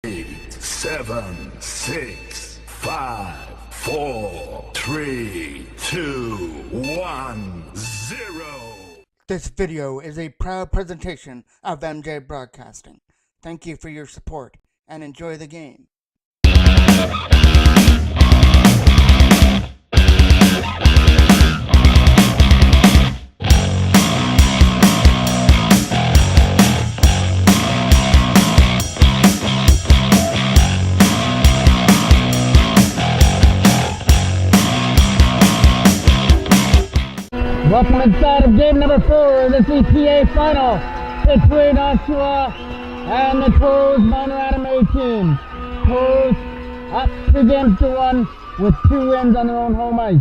8, 7, 6, 5, 4, 3, 2, 1, 0. This video is a proud presentation of MJ Broadcasting. Thank you for your support and enjoy the game. Welcome inside of game number 4 of the CPA final between Oshawa and the Toros minor Adam A team. Toros up 2-1 with 2 wins on their own home ice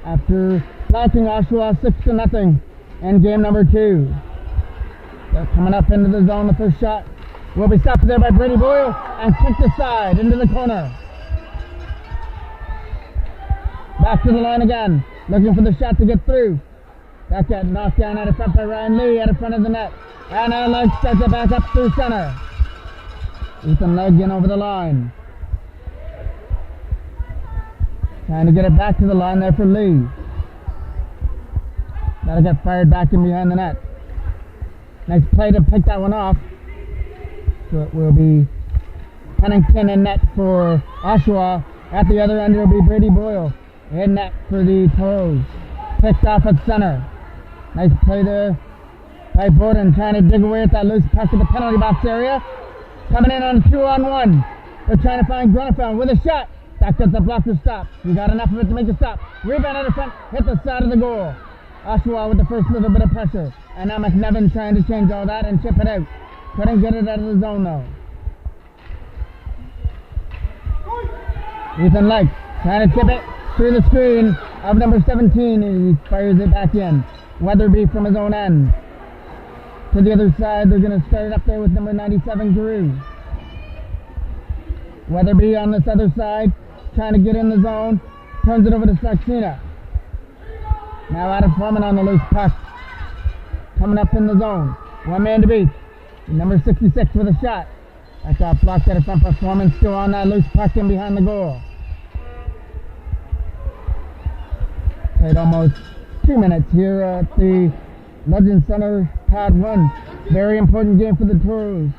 after knocking Oshawa 6-0 in game number 2. They're coming up into the zone. The first shot will be stopped there by Brady Boyle and kicked aside into the corner. Back to the line again. Looking for the shot to get through. That got knocked down out of front by Ryan Lee out of front of the net. And now Leg starts it back up through center. Ethan Leg in over the line. Trying to get it back to the line there for Lee. That'll get fired back in behind the net. Nice play to pick that one off. So it will be Pennington in net for Oshawa. At the other end it will be Brady Boyle in net for the Toros. Picked off at center. Nice play there by Borden, trying to dig away at that loose puck to the penalty box area. Coming in on a 2-on-1. They're trying to find Grunefeld with a shot. That gets the blocker stop. We got enough of it to make a stop. Rebound out of front, hit the side of the goal. Oshawa with the first little bit of pressure. And now McNevin trying to change all that and chip it out. Couldn't get it out of the zone though. Ethan Lake trying to chip it through the screen of number 17, and he fires it back in. Weatherby from his own end. To the other side, they're going to start it up there with number 97, Giroux. Weatherby on this other side, trying to get in the zone. Turns it over to Saxena. Now Adam Foreman on the loose puck. Coming up in the zone. One man to beat. Number 66 with a shot. That got blocked out of front by Foreman. Still on that loose puck in behind the goal. Played almost 2 minutes here at the Legend Center Pad 1. Very important game for the Toros.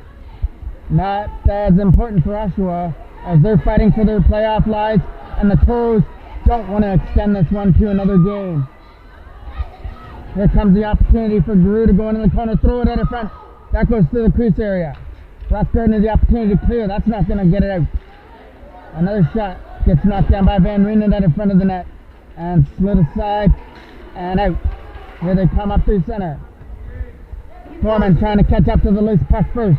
Not as important for Oshawa as they're fighting for their playoff lives, and the Toros don't want to extend this one to another game. Here comes the opportunity for Giroux to go into the corner, throw it out of front. That goes through the crease area. Rock Gardner the opportunity to clear. That's not going to get it out. Another shot gets knocked down by Van Reenen out in front of the net. And slid aside and out. Here they come up through center. Foreman trying to catch up to the loose puck first.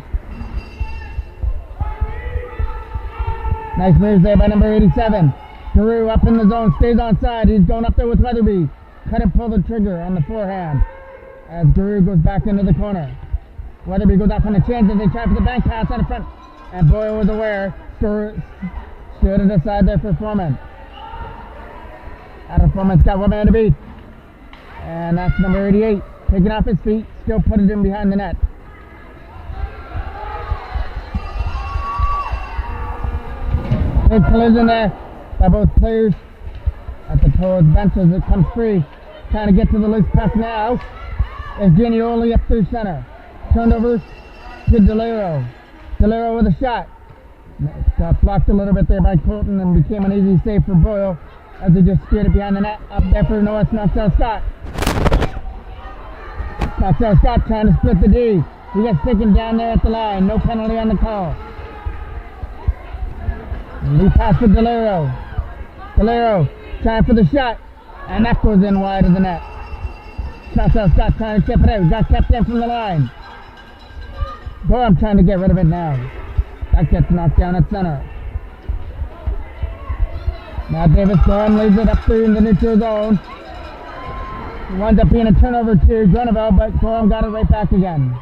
Nice moves there by number 87. Giroux up in the zone, stays on side. He's going up there with Weatherby. Couldn't pull the trigger on the forehand as Giroux goes back into the corner. Weatherby goes off on the change as they try for the bank pass out of front. And Boyle was aware. Stood it aside there for Foreman. Adam Foreman's got one man to beat. And that's number 88. Taking off his feet. Still put it in behind the net. Big collision there by both players at the Toros bench as it comes free. Trying to get to the loose puck now. Is Ginioli up through center. Turned over to DeLero. DeLero with a shot. Got blocked a little bit there by Colton and became an easy save for Boyle. As they just steered it behind the net. Up there for Noah Knoxell Scott. Knoxell Scott trying to split the D. He gets taken down there at the line. No penalty on the call. Lee pass for DeLero. DeLero trying for the shot. And that goes in wide of the net. Knoxell Scott trying to chip it out. Got kept in from the line. Gorham trying to get rid of it now. That gets knocked down at center. Now Davis Gorham leads it up through in the neutral zone. It winds up being a turnover to Gruneveld, but Gorham got it right back again.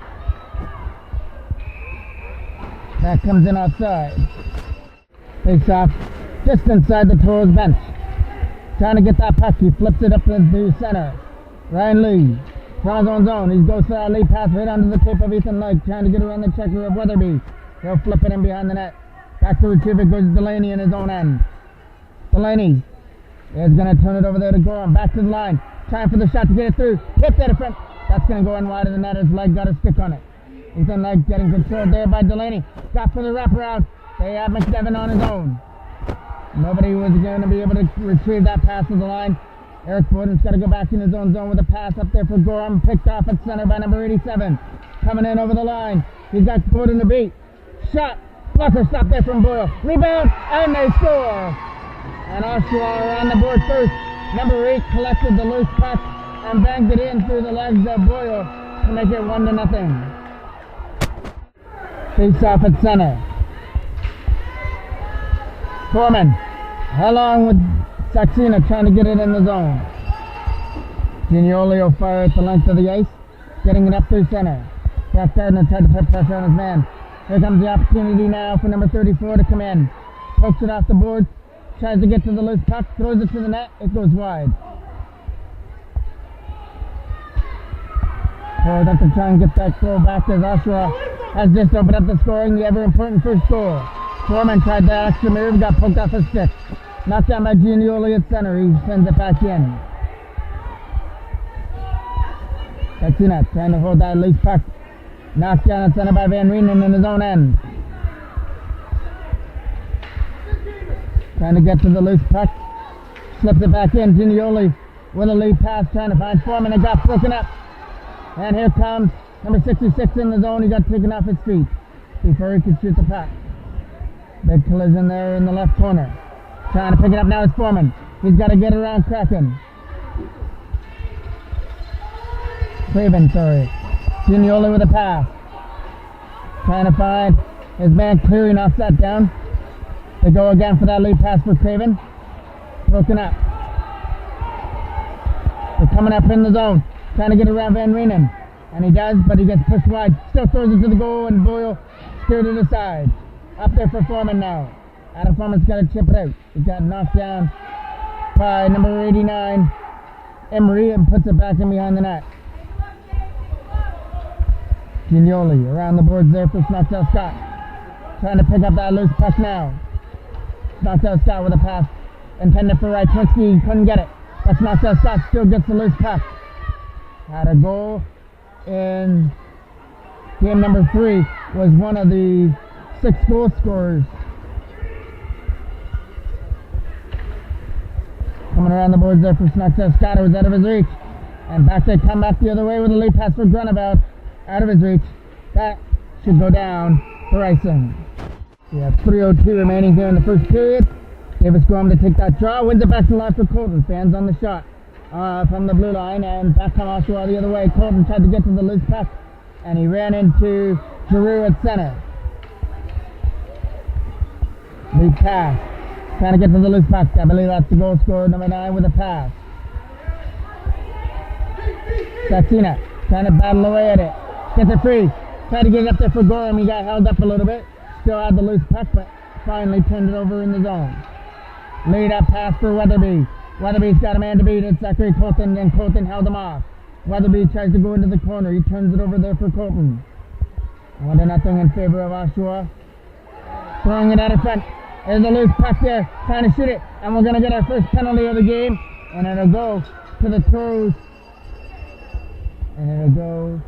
That comes in outside. Takes off just inside the Toros bench. Trying to get that puck. He flips it up into center. Ryan Lee. From his own zone. He goes for that lead pass right onto the tip of Ethan Lake. Trying to get around the checker of Weatherby. He'll flip it in behind the net. Back to retrieve it goes Delaney in his own end. Delaney is going to turn it over there to Gorham. Back to the line. Time for the shot to get it through. Hit that in front. That's going to go in wide of the net. His leg got a stick on it. Ethan Leg getting controlled there by Delaney. Got for the wraparound. They have McDevitt on his own. Nobody was going to be able to retrieve that pass to the line. Eric Bowden's got to go back in his own zone with a pass up there for Gorham. Picked off at center by number 87. Coming in over the line. He's got Bowden to beat. Shot. Blocker stop there from Boyle. Rebound. And they score. And Oshawa are on the board first. Number 8 collected the loose puck and banged it in through the legs of Boyle to make it 1-0. Face off at center. Foreman, along with Saxena, trying to get it in the zone. Gignoli will fire at the length of the ice, getting it up through center. Jack Gardner tried to put pressure on his man. Here comes the opportunity now for number 34 to come in. Pokes it off the board, tries to get to the loose puck, throws it to the net, it goes wide. Forward up to try and get that goal back as Oshawa has just opened up the scoring, the ever-important first goal. Foreman tried that extra move, got poked off his stick. Knocked down by Gignoli at center, he sends it back in. Saxena trying to hold that loose puck. Knocked down at center by Van Reenen in his own end. Trying to get to the loose puck. Slips it back in. Gignoli with a lead pass trying to find Foreman. It got broken up. And here comes number 66 in the zone. He got taken off his feet before he could shoot the puck. Big collision there in the left corner. Trying to pick it up now is Foreman. He's got to get around Kraken. Craven, sorry. Gignoli with a pass. Trying to find his man Cleary, knocks that down. They go again for that lead pass for Craven. Broken up. They're coming up in the zone. Trying to get around Van Reenen. And he does, but he gets pushed wide. Still throws it to the goal, and Boyle steered it aside. Up there for Foreman now. Adam Foreman's got to chip it out. He got knocked down by number 89, Emery, and puts it back in behind the net. Gignoli around the boards there for Snockdale Scott. Trying to pick up that loose puck now. Snockdale Scott with a pass intended for Rytwinski. Couldn't get it. But Snockdale Scott still gets the loose puck. Had a goal in game number 3. Was one of the 6 goal scorers. Coming around the boards there for Snockdale Scott. It was out of his reach. And back they come back the other way with a lead pass for Grunebaut. Out of his reach. That should go down for icing. We have 3:02 remaining here in the first period. Davis Gorham to take that draw. Wins it back to the line for Colton. Fans on the shot from the blue line. And back on Oshawa the other way. Colton tried to get to the loose puck. And he ran into Giroux at center. Lead pass. Trying to get to the loose puck. I believe that's the goal scorer, number 9 with a pass. Saxena trying to battle away at it. Gets it free. Tried to get it up there for Gorham. He got held up a little bit. Still had the loose puck, but finally turned it over in the zone. Lead up pass for Weatherby. Weatherby's got a man to beat. It's Zachary Colton, and Colton held him off. Weatherby tries to go into the corner. He turns it over there for Colton. 1-0 in favor of Oshawa. Throwing it out of front. There's a loose puck there. Trying to shoot it. And we're going to get our first penalty of the game. And it'll go to the Toros. And it'll go...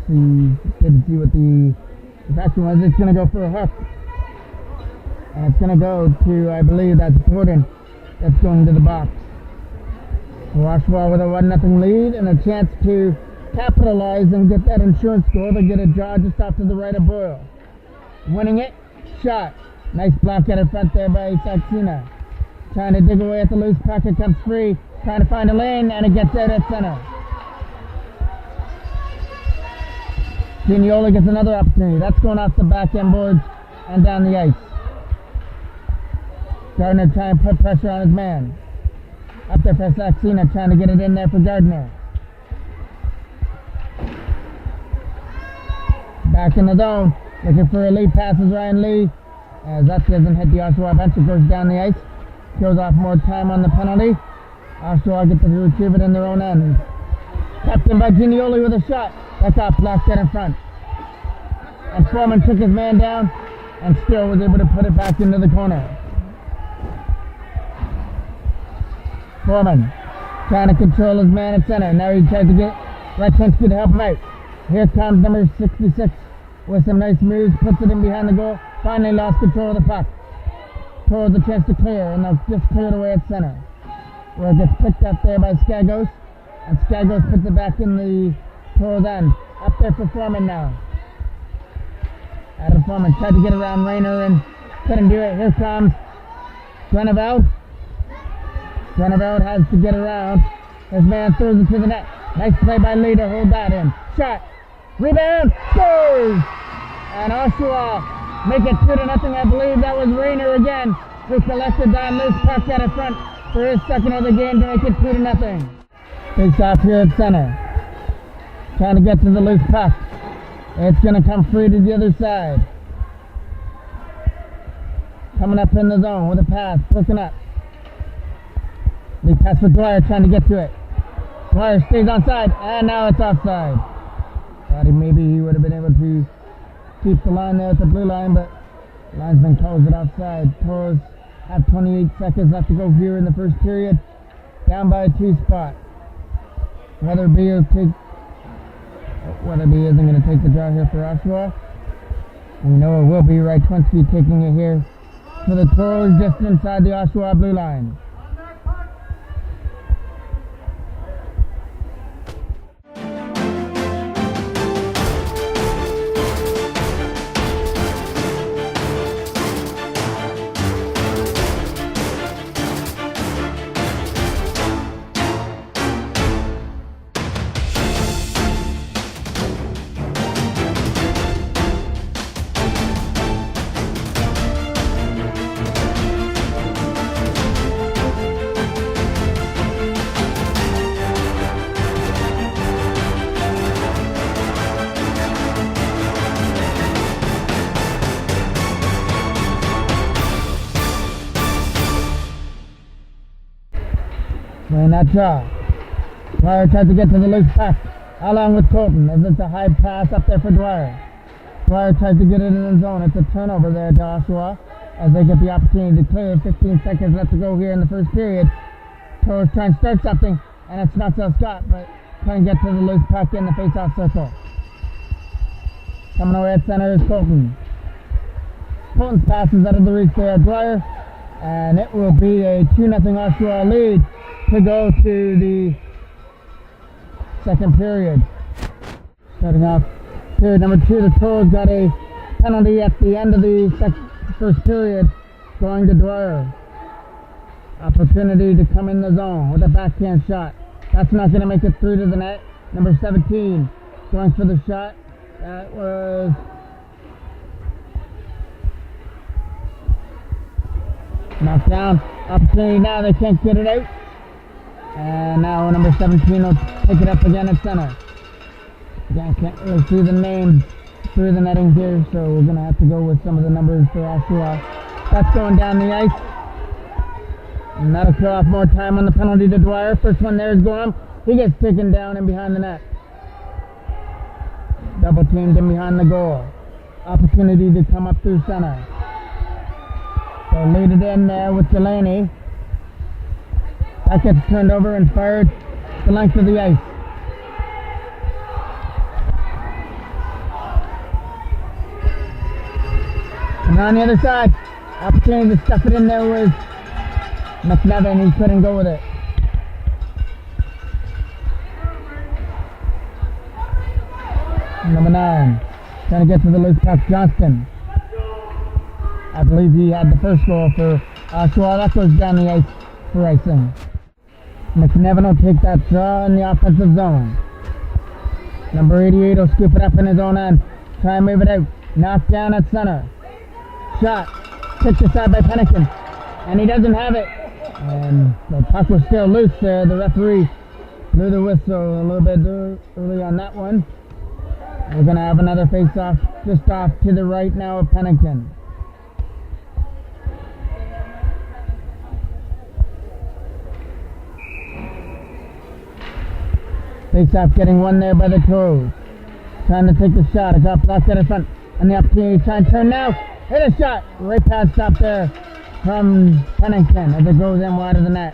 Didn't see what the action was. It's going to go for a hook. And it's going to go to, I believe that's Gordon. That's going to the box. Oshawa with a 1-0 lead and a chance to capitalize and get that insurance goal. They get a draw just off to the right of Boyle. Winning it, shot. Nice block out in front there by Saxena. Trying to dig away at the loose puck. It comes free. Trying to find a lane, and it gets out at center. Gignoli gets another opportunity. That's going off the back end boards and down the ice. Gardner trying to put pressure on his man. Up there for Saxena, trying to get it in there for Gardner. Back in the zone, looking for a lead pass is Ryan Lee. As that doesn't hit the Oshawa bench, it goes down the ice. Kills off more time on the penalty. Oshawa get to retrieve it in their own end. Captain by Gignoli with a shot. That got blocked dead in front. And Foreman took his man down and still was able to put it back into the corner. Foreman trying to control his man at center. Now he tries to get Raczynski to help him out. Here comes number 66 with some nice moves, puts it in behind the goal. Finally lost control of the puck. Toros a chance to clear, and they'll just clear it away at center. Where it gets picked up there by Skagos, and Skagos puts it back in the Toros end. Up there for Foreman now. Adam Foreman tried to get around Rayner and couldn't do it. Here comes Greneveld. Greneveld has to get around. His man throws it to the net. Nice play by Lee to hold that in. Shot. Rebound. Scores! And Oshawa make it 2-0. I believe that was Rayner again who collected that loose puck out in front for his second of the game to make it 2-0. Face off here at center. Trying to get to the loose puck. It's going to come free to the other side. Coming up in the zone with a pass. Looking up. The pass for Dwyer trying to get to it. Dwyer stays onside, and now it's offside. Thought maybe he would have been able to keep the line there at the blue line, but the linesman calls it offside. Toros have 28 seconds left to go here in the first period. Down by a 2 spot. Weatherby isn't going to take the draw here for Oshawa. We know it will be Raczynski taking it here for the Toros just inside the Oshawa blue line. And that draw. Dwyer tries to get to the loose puck along with Colton as it's a high pass up there for Dwyer. Dwyer tries to get it in the zone. It's a turnover there to Oshawa as they get the opportunity to clear. 15 seconds left to go here in the first period. Toros trying to start something, and it's not so Scott, but trying to get to the loose puck in the face-off circle. Coming away at center is Colton. Colton's pass is out of the reach there of Dwyer, and it will be a 2-0 Oshawa lead to go to the second period. Starting off period number 2, the Toros got a penalty at the end of the first period going to Dwyer. Opportunity to come in the zone with a backhand shot. That's not going to make it through to the net. Number 17 going for the shot. That was knocked down. Opportunity now, they can't get it out. And now number 17 will pick it up again at center. Again, can't really see the names through the netting here, so we're going to have to go with some of the numbers for Oshawa. That's going down the ice. And that'll kill off more time on the penalty to Dwyer. First one there is Gorham. He gets taken down and behind the net. Double teamed in behind the goal. Opportunity to come up through center. So lead it in there with Delaney. That gets turned over and fired the length of the ice. And on the other side, opportunity to stuff it in there with McNevin. He couldn't go with it. Number 9, trying to get to the loose puck, Johnston. I believe he had the first goal for Oshawa. That goes down the ice for icing. McNevin will take that draw in the offensive zone. Number 88 will scoop it up in his own end. Try and move it out. Knocked down at center. Shot. Kicked aside by Pennington. And he doesn't have it. And the puck was still loose there. The referee blew the whistle a little bit early on that one. We're going to have another face-off just off to the right now of Pennington. Face-off getting won there by the Toros. Trying to take the shot. It's up left at the front. And the opportunity to try and turn now. Hit a shot. Right pass stop there from Pennington as it goes in wide of the net.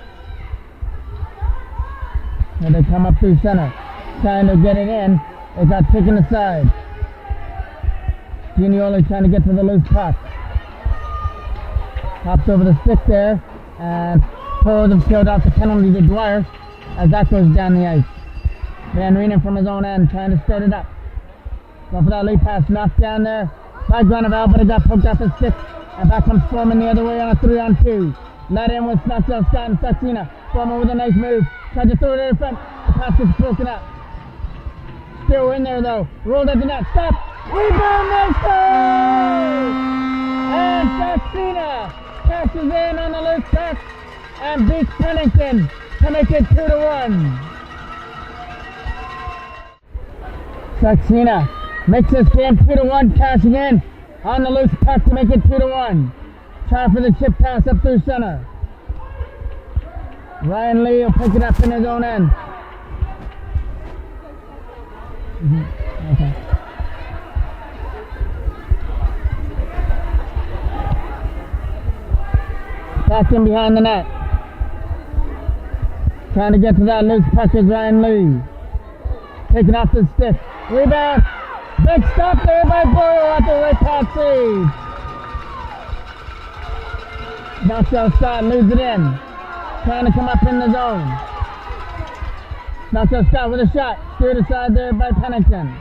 And they come up through center. Trying to get it in. It got taken aside. Ginioli trying to get to the loose puck. Hops over the stick there. And Toros have killed out the penalty to Dwyer as that goes down the ice. Van Reenen from his own end trying to start it up. Going for that lead pass, knocked down there by Granaval, but it got poked off his stick. And back comes Foreman the other way on a 3-on-2. Let in with Snotzel, Scott, and Saxena. Foreman with a nice move. Tried to throw it in front. The pass gets broken up. Still in there though. Rolled at the net. Stop. Rebound, nice goal! And Saxena passes in on the loose puck and beats Pennington to make it 2-1. Saxena makes this game 2-1, cashing in on the loose puck to make it 2-1. Try for the chip pass up through center. Ryan Lee will pick it up in his own end. Okay. Back in behind the net. Trying to get to that loose puck is Ryan Lee. Taking off the stick. Rebound. Big stop there by Boyle at the right pass save. Knockdown Scott leaves it in. Trying to come up in the zone. Knockdown Scott with a shot. Steered aside there by Pennington.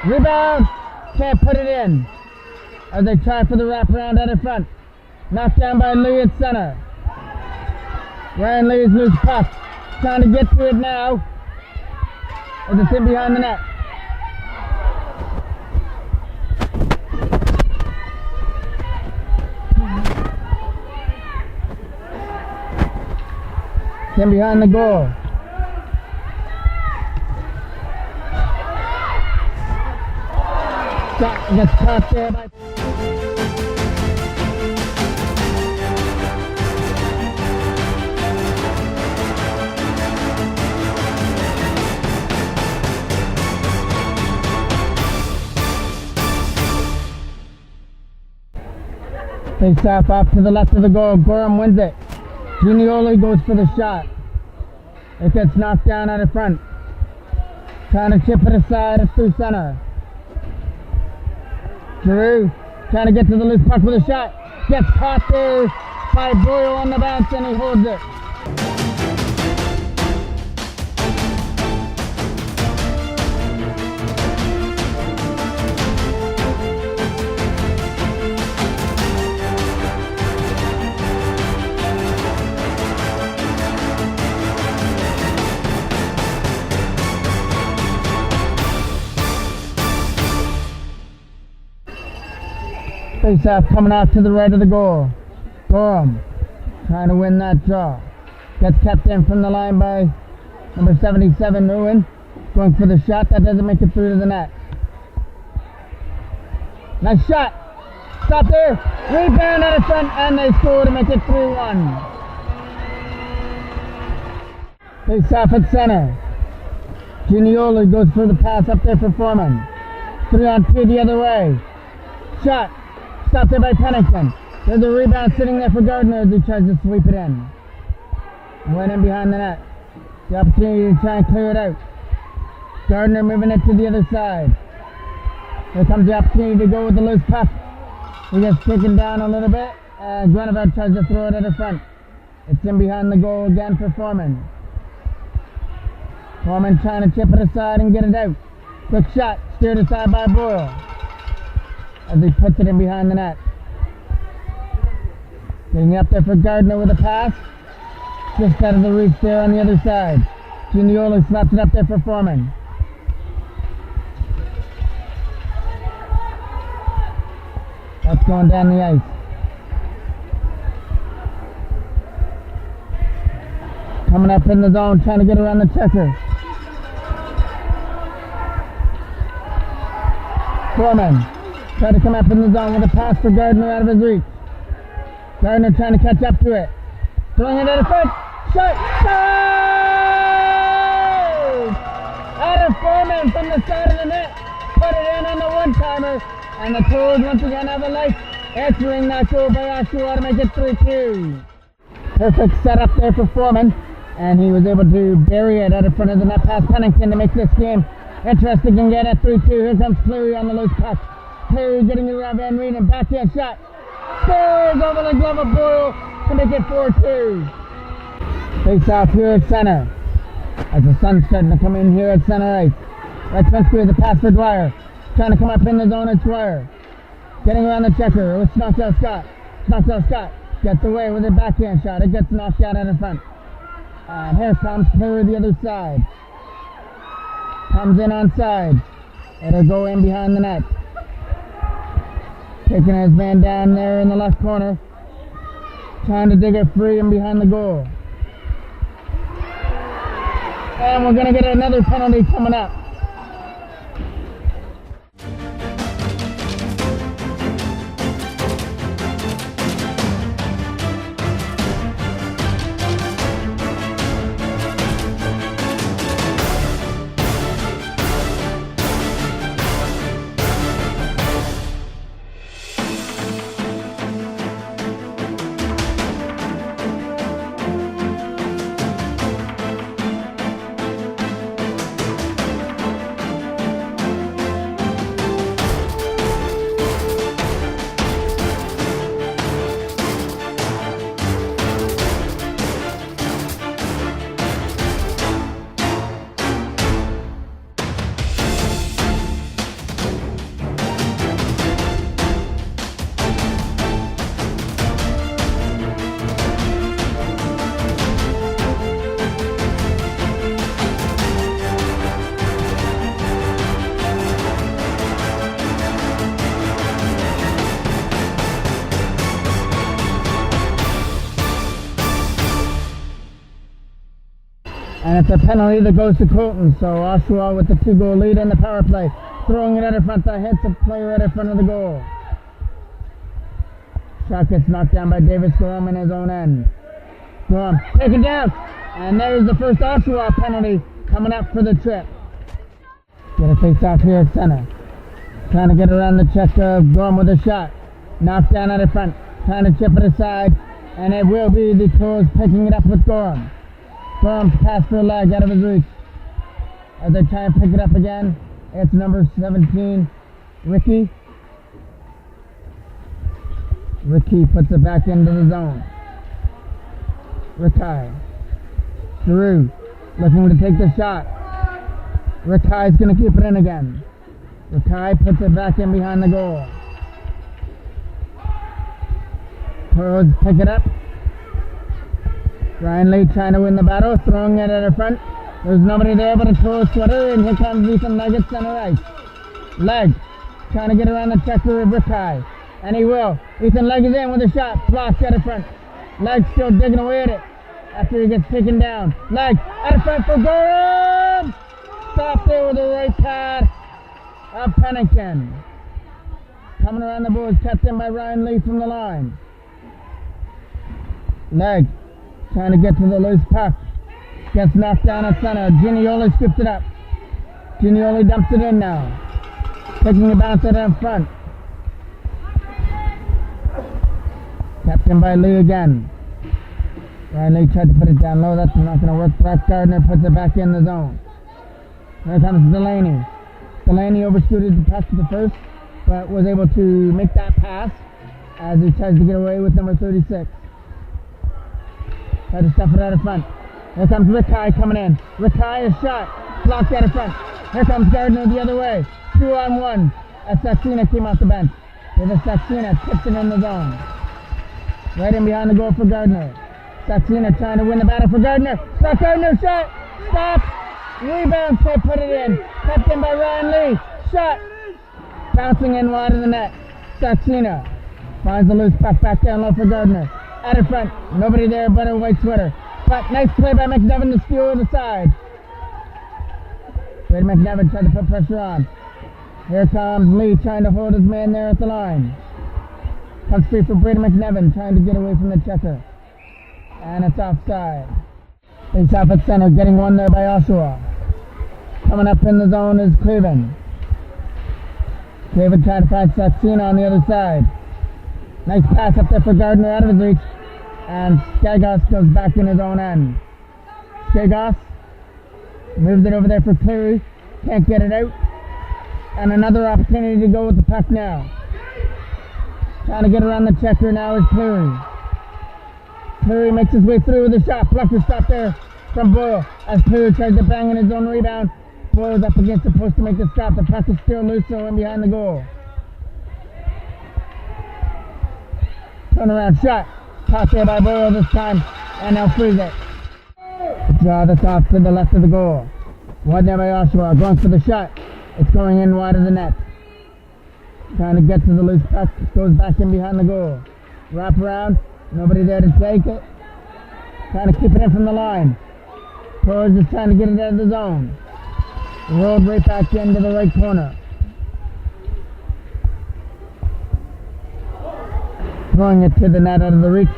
Rebound. Can't put it in. As they try for the wraparound out in front. Knocked down by Lee at center. Ryan Lee's loose puck. Trying to get to it now. As it's in behind the net. It's in behind the goal. Shot gets caught there by... Takes off to the left of the goal. Gorham wins it. Ginioli goes for the shot. It gets knocked down out of front. Trying to chip it aside up through center. Giroux trying to get to the loose puck with a shot. Gets caught there by Boyle on the bounce and he holds it. Face-off coming out to the right of the goal. Gorham trying to win that draw. Gets kept in from the line by number 77, Nguyen. Going for the shot. That doesn't make it through to the net. Nice shot. Stop there. Rebound out of front and they score to make it 3-1. Face-off at center. Ginioli goes for the pass up there for Foreman. 3-on-2 the other way. Shot. Stopped there by Pennington. There's a rebound sitting there for Gardner as he tries to sweep it in. Went in behind the net. The opportunity to try and clear it out. Gardner moving it to the other side. Here comes the opportunity to go with the loose puck. He gets taken down a little bit. Grenoble tries to throw it at the front. It's in behind the goal again for Foreman. Foreman trying to chip it aside and get it out. Quick shot. Steered aside by Boyle. As he puts it in behind the net. Getting up there for Gardner with a pass. Just out of the reach there on the other side. Ginioli snaps it up there for Foreman. That's going down the ice. Coming up in the zone, trying to get around the checker. Foreman. Try to come up in the zone with a pass for Gardner out of his reach. Gardner trying to catch up to it. Throwing it at the front. Shot! Save! Out of Gorman from the side of the net. Put it in on the one-timer. And the Toros once again have a life. Answering that goal by Oshawa to make it 3-2. Perfect setup there for Foreman. And he was able to bury it out in front of the net past Pennington to make this game interesting and get at 3-2. Here comes Cleary on the loose puck. Cleary getting it around Van Reed and backhand shot. Scores over the glove of Boyle to make it 4-2. Face off here at center. As the sun's starting to come in here at center ice. Right Spencer with the pass for Dwyer. Trying to come up in the zone at Dwyer. Getting around the checker with Knockdown Scott. Knockdown Scott gets away with a backhand shot. It gets knocked out in front. And here comes Cleary the other side. Comes in onside. It'll go in behind the net. Taking his man down there in the left corner. Trying to dig it free and behind the goal. And we're going to get another penalty coming up. And it's a penalty that goes to Colton. So Oshawa with the 2-goal lead in the power play. Throwing it out in front that hits a player right in front of the goal. Shot gets knocked down by Davis Gorham in his own end. Gorham taken down. And there's the first Oshawa penalty coming up for the trip. Get a face off here at center. Trying to get around the check of Gorham with a shot. Knocked down out in front. Trying to chip it aside. And it will be the Toros picking it up with Gorham. Gorham's pass for a leg out of his reach. As they try and pick it up again, it's number 17, Ricky. Ricky puts it back into the zone. Ricky. Giroux looking to take the shot. Ricky's going to keep it in again. Ricky puts it back in behind the goal. Toros pick it up. Ryan Lee trying to win the battle, throwing it at her front. There's nobody there but a Toros sweater, and here comes Ethan Legg at center ice. Legg trying to get around the checker of Ricky, and he will. Ethan Legg is in with a shot, blocked at her front. Legg still digging away at it after he gets taken down. Legg at front for Gorham! Stopped there with the right pad of Pennington. Coming around the boards, kept in by Ryan Lee from the line. Legg trying to get to the loose puck. Gets knocked down at center. Ginioli scooped it up. Ginioli dumps it in now. Taking a bounce at it in front. Kept in by Lee again. Ryan Lee tried to put it down low. That's not going to work. Brett Gardner puts it back in the zone. Here comes Delaney. Delaney overshooted the puck to the first, but was able to make that pass as he tries to get away with number 36. Tried to stuff it out of front. Here comes Ricky coming in. Ricky is shot. Blocked out of front. Here comes Gardner the other way. 2-on-1 as Saxena came off the bench. Davis Saxena tipped it in the zone. Right in behind the goal for Gardner. Saxena trying to win the battle for Gardner. Shot Gardner, shot! Stop! Rebound, can't put it in. Kept in by Ryan Lee. Shot! Bouncing in wide of the net. Saxena finds the loose puck back down low for Gardner. Out in front, nobody there but a white sweater. But nice play by McNevin to steal to the side. Brady McNevin tried to put pressure on. Here comes Lee trying to hold his man there at the line. Comes free for Brady McNevin trying to get away from the checker. And it's offside. Face off at center, getting one there by Oshawa. Coming up in the zone is Craven. Craven trying to find Saxena on the other side. Nice pass up there for Gardner out of his reach. And Skagos goes back in his own end. Skagos moves it over there for Cleary. Can't get it out. And another opportunity to go with the puck now. Trying to get around the checker now is Cleary. Cleary makes his way through with a shot. Plucker stop there from Boyle as Cleary tries to bang in his own rebound. Boyle's up against the post to make the stop. The puck is still loose, so in behind the goal. Turnaround shot. Caught there by Boyle this time, and they'll freeze it. Draw this off to the left of the goal. Wide there by Oshawa. Going for the shot. It's going in wide of the net. Trying to get to the loose puck. Goes back in behind the goal. Wrap around. Nobody there to take it. Trying to keep it in from the line. Toros just trying to get it out of the zone. Rolled right back into the right corner. Throwing it to the net out of the reach.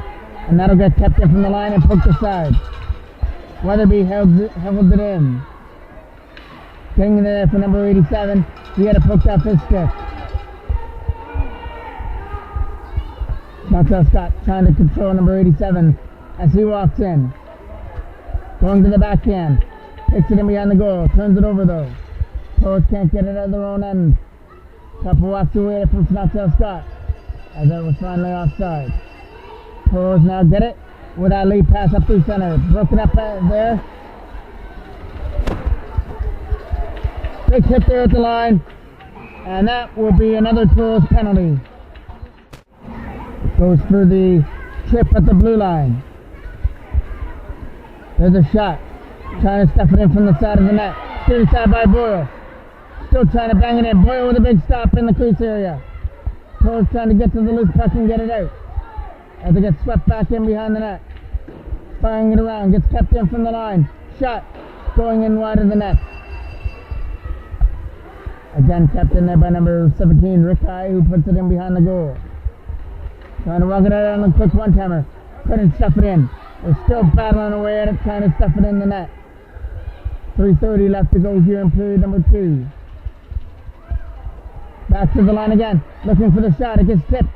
And that'll get kept in from the line and poked aside. Weatherby held it in. Getting it there for number 87. He had it poked off his stick. Chantel Scott trying to control number 87 as he walks in. Going to the backhand. Takes it in behind the goal. Turns it over though. Toros can't get it out of their own end. Couple walks away from Chantel Scott as it was finally offside. Toros now get it with that lead pass up through center. Broken up there. Big hit there at the line. And that will be another Toros penalty. Goes for the trip at the blue line. There's a shot. Trying to stuff it in from the side of the net. Steered side by Boyle. Still trying to bang it in. Boyle with a big stop in the crease area. Toros trying to get to the loose puck and get it out. As it gets swept back in behind the net. Firing it around. Gets kept in from the line. Shot. Going in wide of the net. Again kept in there by number 17, Rick High, who puts it in behind the goal. Trying to walk it out on a quick one-timer. Couldn't stuff it in. They're still battling away at it, trying to stuff it in the net. 3:30 left to go here in period number 2. Back to the line again. Looking for the shot. It gets tipped.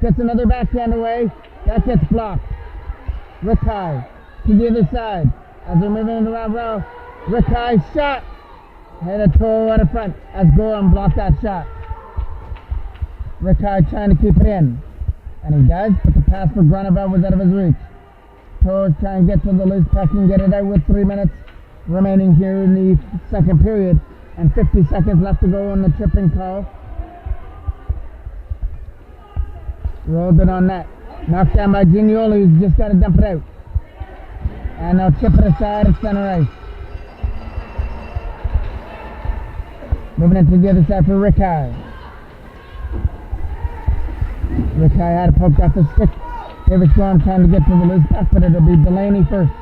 Gets another backhand away. That gets blocked. Rick High to the other side. As they're moving into round row. Rick High shot. Hit a toe out of front as Gorham blocked that shot. Rick High trying to keep it in. And he does, but the pass for Granovel was out of his reach. Toros trying to get to the loose puck and get it out with 3 minutes remaining here in the second period. And 50 seconds left to go on the tripping call. Rolled it on net. Knocked down by Gignola, who's just got to dump it out. And they'll chip it aside at center ice. Moving into the other side for Rick High. Rick High had it poked off the stick. David Storm trying to get to the loose puck, but it'll be Delaney first.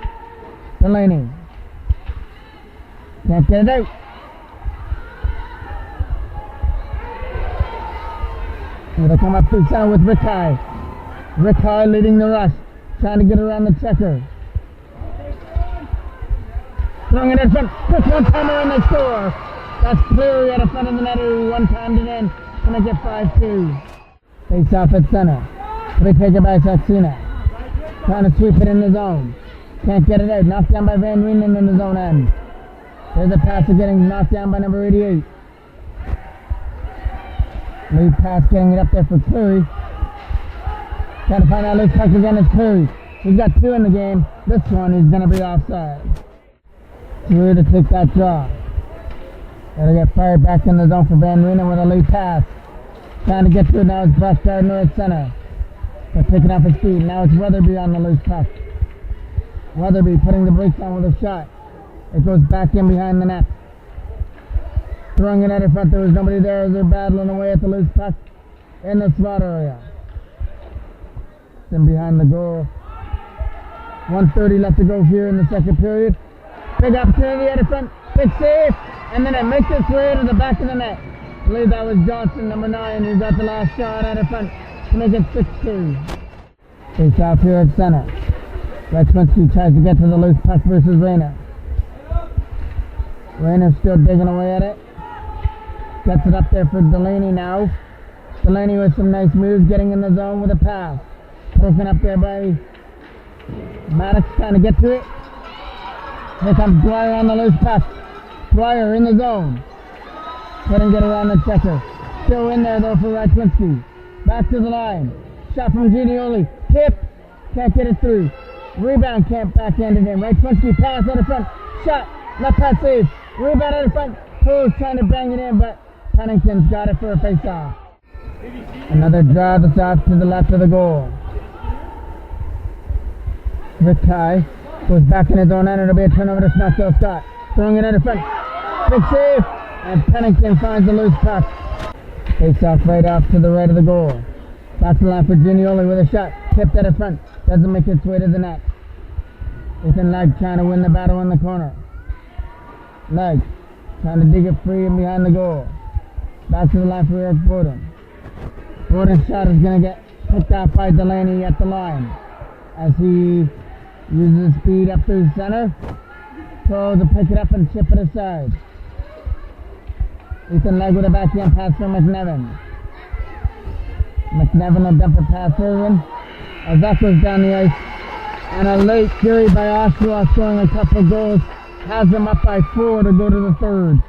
Delaney. Can't get it out. It'll come up through center with Rick High. Rick High leading the rush. Trying to get around the checker. Throwing it in front. Quick one-timer and they score. That's Cleary at the front of the net who one-timed it in to make it 5-2. Face off at center. They take it by Saxena. Trying to sweep it in the zone. Can't get it out. Knocked down by Van Wienen in the zone end. There's a pass getting knocked down by number 88. Lead pass getting it up there for Cleary. Trying to find out loose puck again is Cleary. He's got 2 in the game. This one is going to be offside. Cleary to take that draw. Gotta get fired back in the zone for Van Wienen with a lead pass. Trying to get to it now. It's Brock Gardner at center. They're picking up his speed. Now it's Weatherby on the loose puck. Weatherby putting the brakes on with a shot. It goes back in behind the net. Throwing it out in front. There was nobody there as they're battling away at the loose puck in the slot area. Then behind the goal. 1:30 left to go here in the second period. Big opportunity out in front. Big save. And then it makes its way to the back of the net. I believe that was Johnson, number 9, who got the last shot out in front to make it 6-2. Face off here at center. Retzminski tries to get to the loose puck versus Reyna. Rayner's still digging away at it. Gets it up there for Delaney now. Delaney with some nice moves, getting in the zone with a pass. Broken up there by Maddox, trying to get to it. Here comes Dwyer on the loose pass. Dwyer in the zone. Couldn't get around the checker. Still in there though for Radzinski. Back to the line. Shot from Ginioli. Tip. Can't get it through. Rebound, can't backhand it in. Radzinski pass out of front. Shot. Left pass save. Rebound out of front. Toros trying to bang it in, but Pennington's got it for a face-off. Another drive that's off to the left of the goal. Rick Ty goes back in his own end. It'll be a turnover to Snottsdale Scott. Throwing it out of front. Big save. And Pennington finds the loose puck. Face off right off to the right of the goal. Back to the line for Ginioli with a shot. Tipped out of front. Doesn't make its way to the net. Ethan Legg trying to win the battle in the corner. Legg trying to dig it free and behind the goal. Back to the line for Eric Bowden. Bowden's shot is going to get picked off by Delaney at the line. As he uses speed up through center. Toros to pick it up and chip it aside. Ethan Legg with a backhand pass for McNevin. McNevin will dump a pass Irwin. As that goes down the ice. And a late fury by Oshawa scoring a couple of goals. Has them up by 4 to go to the third.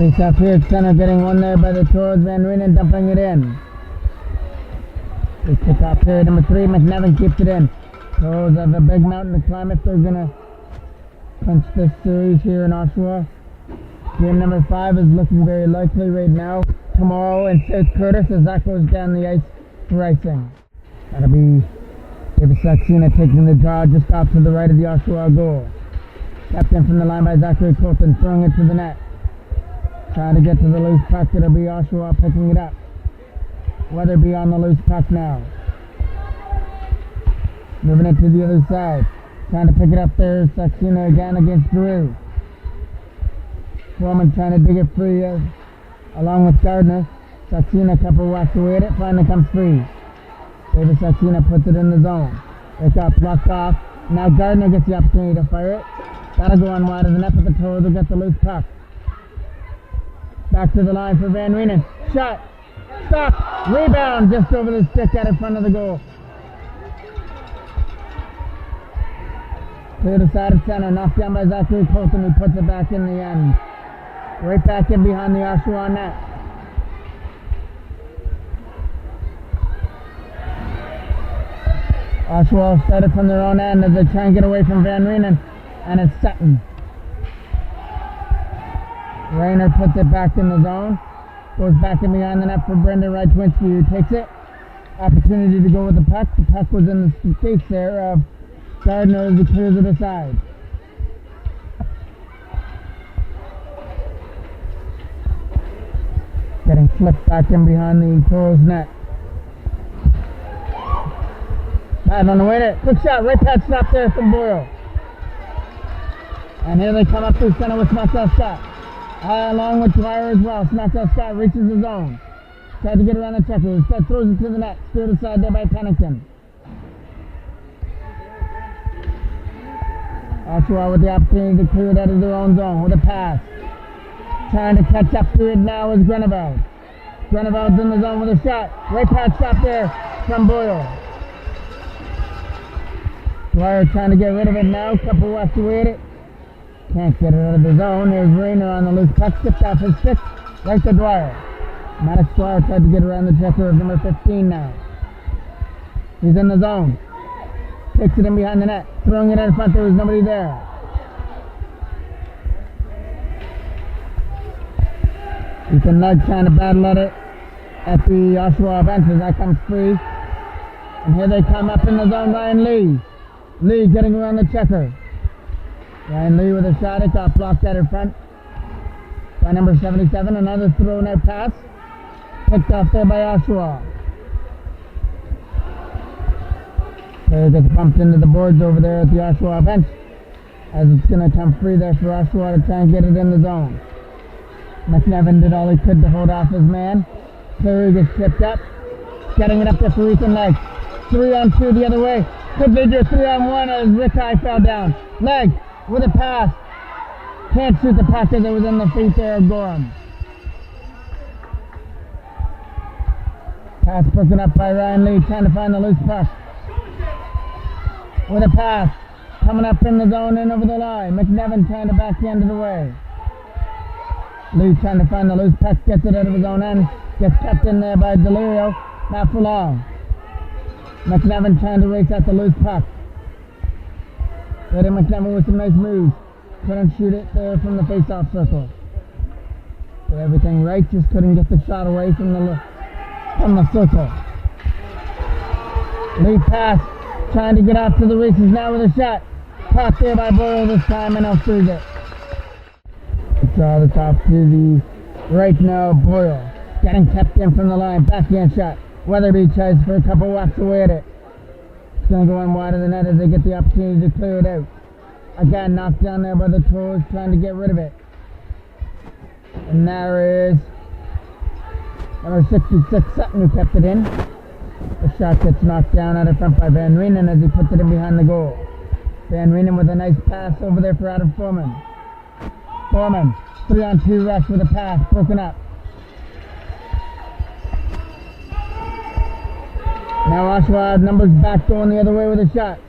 Face off here at center, getting one there by the Toros. Van Reenen dumping it in. They pick off here, number 3, McNevin keeps it in. Toros have a big mountain to climb if they're going to clinch this series here in Oshawa. Game number 5 is looking very likely right now. Tomorrow in South Curtis as that goes down the ice for icing. That'll be David Saxena taking the draw just off to the right of the Oshawa goal. Kept in from the line by Zachary Colton, throwing it to the net. Trying to get to the loose puck. It'll be Oshawa picking it up. Weatherby on the loose puck now. Moving it to the other side. Trying to pick it up there. Saxena again against Drew. Foreman trying to dig it free along with Gardner. Saxena a couple whacks away at it. Finally comes free. David Saxena puts it in the zone. It got blocked off. Now Gardner gets the opportunity to fire it. That'll go on wide of the net, but the Toros will get the loose puck. Back to the line for Van Reenen. Shot. Stop. Rebound just over the stick out in front of the goal. To the side of center. Knocked down by Zachary Colton, who puts it back in the end. Right back in behind the Oshawa net. Oshawa started from their own end as they try and get away from Van Reenen. And it's Sutton. Rayner puts it back in the zone. Goes back in behind the net for Brendan Radzinski, who takes it. Opportunity to go with the puck. The puck was in the face there of Gardner as he clears it aside. Getting flipped back in behind the Toros net. Bad on the way there. Quick shot. Right pad stop there from Boyle. And here they come up through center with Snottsdale Scott. Along with Dwyer as well. Snottsdale Scott reaches the zone. Tried to get around the checker. Instead throws it to the net. Steered aside there by Pennington. Oshawa with the opportunity to clear it out of their own zone with a pass. Trying to catch up to it now is Greneveld. Greneveld's in the zone with a shot. Right pad stop there from Boyle. Dwyer trying to get rid of it now. Couple whacks away at it. Can't get it out of the zone. There's Rayner on the loose puck. Tipped off his stick. Right to Dwyer. Maddox Dwyer tried to get around the checker of number 15 now. He's in the zone. Takes it in behind the net. Throwing it in front. There was nobody there. Ethan Legg trying to battle at it at the Oshawa bench as that comes free. And here they come up in the zone. Ryan Lee. Lee getting around the checker. Ryan Lee with a shot. It got blocked out in front by number 77. Another thrown out pass. Picked off there by Oshawa. Player gets bumped into the boards over there at the Oshawa bench, as it's going to come free there for Oshawa to try and get it in the zone. McNevin did all he could to hold off his man. Cleary gets tripped up. Getting it up there for Ethan Legg. 3-on-2 the other way. Could they do 3-on-1 as Rickeye fell down. Legg with a pass. Can't shoot the puck as it was in the feet there of Gorham. Pass broken up by Ryan Lee, trying to find the loose puck. With a pass. Coming up in the zone and over the line. McNevin trying to backhand it away. Lee trying to find the loose puck, gets it out of his own end. Gets kept in there by Delirio. Not for long. McNevin trying to race out the loose puck. Ready McNevin with some nice moves. Couldn't shoot it there from the face-off circle. Did everything right, just couldn't get the shot away from the circle. Lee pass, trying to get out to the races now with a shot. Caught there by Boyle this time and outshoots it. It's all the top to the right now, Boyle. Getting kept in from the line, backhand shot. Weatherby tries for a couple whacks away at it. It's going to go in wide of the net as they get the opportunity to clear it out. Again, knocked down there by the Toros, trying to get rid of it. And there is number 66, Sutton, who kept it in. The shot gets knocked down out of front by Van Reenen as he puts it in behind the goal. Van Reenen with a nice pass over there for Adam Foreman. Foreman, 3-on-2 rush with a pass, broken up. Now Oshawa numbers back going the other way with a shot.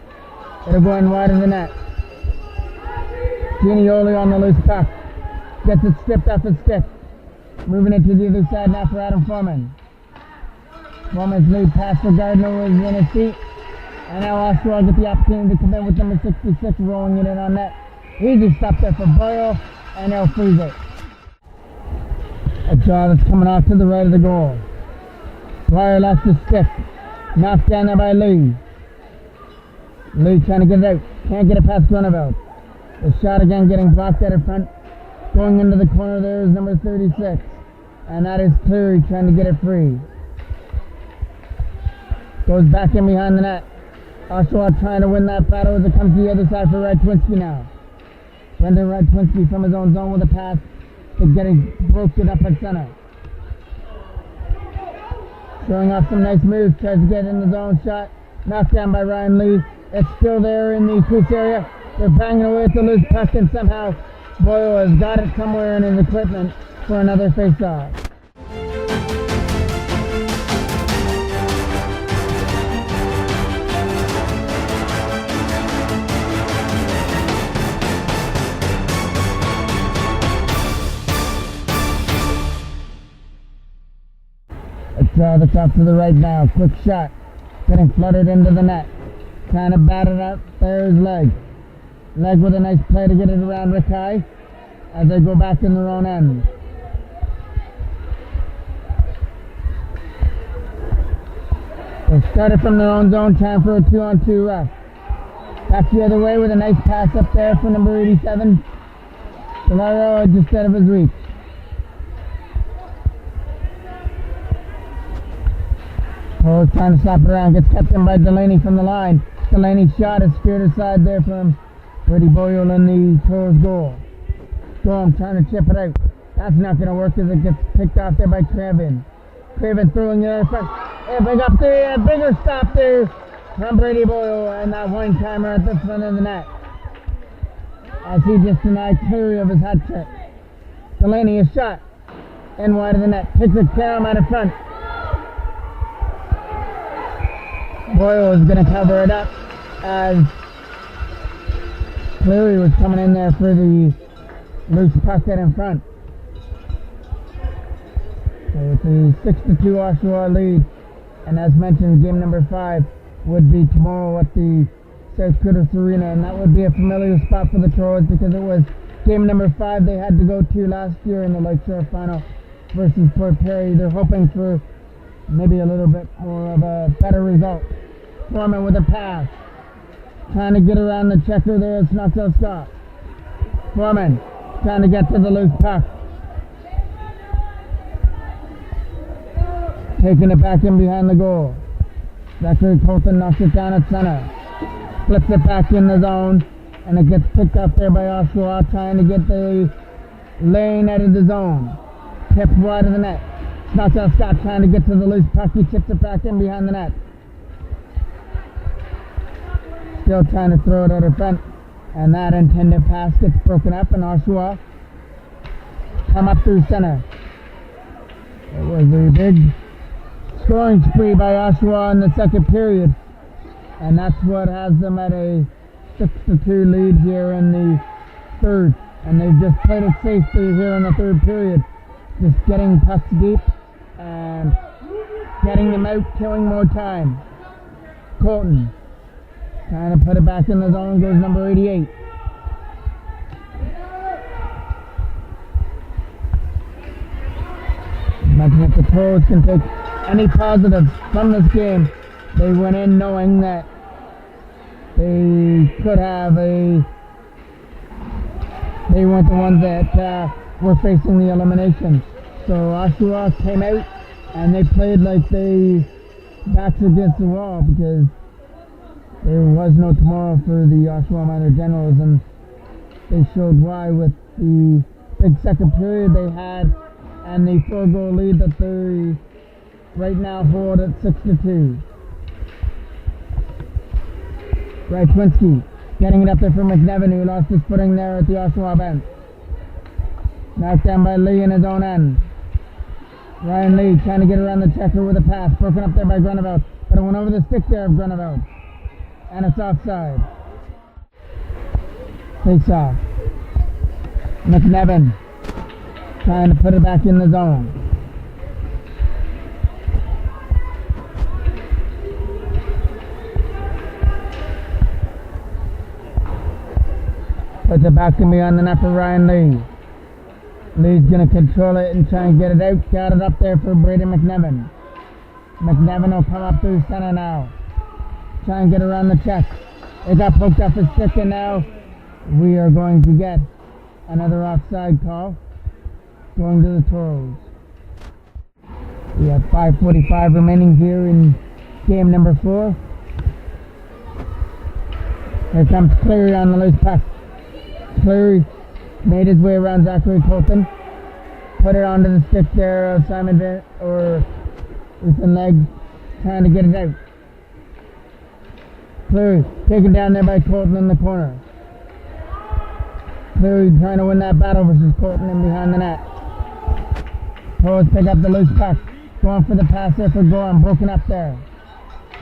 It'll go in wide of the net. Ginioli on the loose puck. Gets it stripped off his stick. Moving it to the other side now for Adam Foreman. Foreman's lead pass for Gardner was in his feet. And now Oshawa get the opportunity to come in with number 66 rolling it in on net. Easy stop there for Boyle, and they'll freeze it. A draw that's coming off to the right of the goal. Dwyer lost his stick. Knocked down there by Lee. Lee trying to get it out. Can't get it past Grunewald. The shot again getting blocked out in front. Going into the corner there is number 36. And that is Cleary trying to get it free. Goes back in behind the net. Oshawa trying to win that battle as it comes to the other side for Radwinski now. Brendan Radwinski from his own zone with a pass to getting broken up at center. Showing off some nice moves, tries to get in the zone shot. Knocked down by Ryan Lee. It's still there in the crease area. They're banging away at the loose puck and somehow Boyle has got it somewhere in his equipment for another face-off. The top to the right now. Quick shot. Getting fluttered into the net. Trying to bat it up. There's Legg. Legg with a nice play to get it around Rickeye as they go back in their own end. They started from their own zone. Time for a 2-on-2 rush. Back the other way with a nice pass up there for number 87. Solaro just out of his reach. Toros trying to slap it around, gets kept in by Delaney from the line. Delaney's shot is speared aside there from Brady Boyle in the Toros goal. Gorham trying to chip it out. That's not going to work as it gets picked off there by Craven. Craven throwing it out in front. And big up there, a bigger stop there from Brady Boyle and that one-timer at the front of the net. As he just denied Cleary of his hat trick. Delaney is shot in wide of the net. Takes it down out in front. Boyle is going to cover it up as Cleary was coming in there for the loose puck out in front. So it's a 6-2 Oshawa lead. And as mentioned, game number 5 would be tomorrow at the South Curtis Arena. And that would be a familiar spot for the Toros because it was game number 5 they had to go to last year in the LakeShore final versus Port Perry. They're hoping for maybe a little bit more of a better result. Foreman with a pass. Trying to get around the checker there. It's not so Scott. Foreman trying to get to the loose puck. Taking it back in behind the goal. Zachary Colton knocks it down at center. Flips it back in the zone. And it gets picked up there by Oshawa, trying to get the lane out of the zone. Tipped wide of the net. Knockdown Scott trying to get to the loose puck. He tips it back in behind the net. Still trying to throw it out of front. And that intended pass gets broken up, and Oshawa come up through center. It was a big scoring spree by Oshawa in the second period. And that's what has them at a 6-2 lead here in the third. And they've just played it safely here in the third period. Just getting pucks deep and getting them out, killing more time. Colton trying to put it back in the zone, goes number 88. Imagine if the Toros can take any positives from this game. They went in knowing that they could have they weren't the ones that were facing the elimination. So Oshawa came out and they played like they backs against the wall, because there was no tomorrow for the Oshawa Minor Generals, and they showed why with the big second period they had and the 4-goal lead that they right now hold at 6-2. Rajwinski getting it up there for McNevin, who lost his footing there at the Oshawa bench. Knocked down by Lee in his own end. Ryan Lee trying to get around the checker with a pass. Broken up there by Grunewald. But it went over the stick there of Grunewald. And it's offside. Takes off. McNevin trying to put it back in the zone. Puts it back to me on the net for Ryan Lee. Lee's going to control it and try and get it out. Got it up there for Brady McNevin. McNevin will come up through center now. Try and get around the check. It got poked off his stick, and now we are going to get another offside call going to the Toros. We have 5:45 remaining here in game number 4. Here comes Cleary on the loose puck. Cleary made his way around Zachary Colton, put it onto the stick there of Simon Ethan Legg, trying to get it out. Cleary taken down there by Colton in the corner. Cleary trying to win that battle versus Colton in behind the net. Toros pick up the loose puck, going for the pass there for Gorham, broken up there.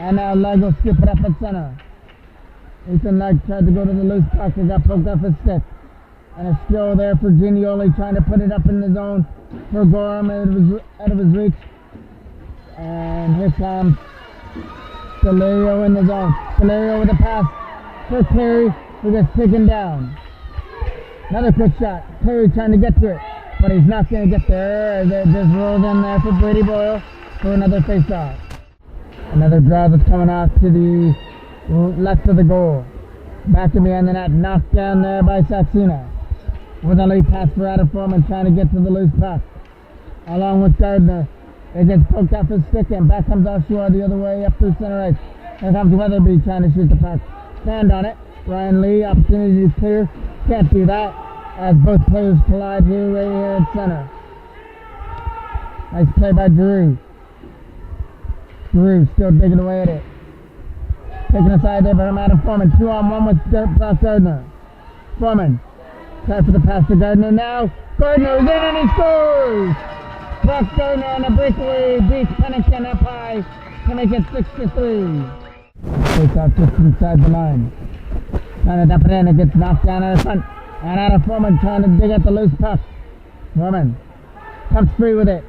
And now Legg will skip it up at center. Ethan Legg tried to go to the loose puck, it got poked off his stick. And a still there for Ginioli, trying to put it up in the zone for Gorham out of his reach. And here comes Delario in the zone. Delario with a pass for Cleary, who gets taken down. Another quick shot. Cleary trying to get to it, but he's not going to get there. They just rolled in there for Brady Boyle for another face-off. Another draw that's coming off to the left of the goal. Back to behind the net, knocked down there by Saxena. With a late pass for Adam Foreman, trying to get to the loose puck. Along with Gardner. It gets poked off his stick, and back comes Oshawa the other way up through center ice. Here comes Weatherby trying to shoot the puck. Stand on it. Ryan Lee, opportunity to clear. Can't do that as both players collide here right here at center. Nice play by Drew. Drew still digging away at it. Taking aside there from Adam Foreman. 2-on-1 with Brock Gardner. Foreman. Try for the pass to Gardner now. Gardner is in and he scores! Brock Gardner on a breakaway beats Pennington up high to make it 6-3. Takes out just inside the line. Trying to dump it in, it gets knocked down out of front. And Adam Foreman trying to dig at the loose puck. Foreman comes free with it.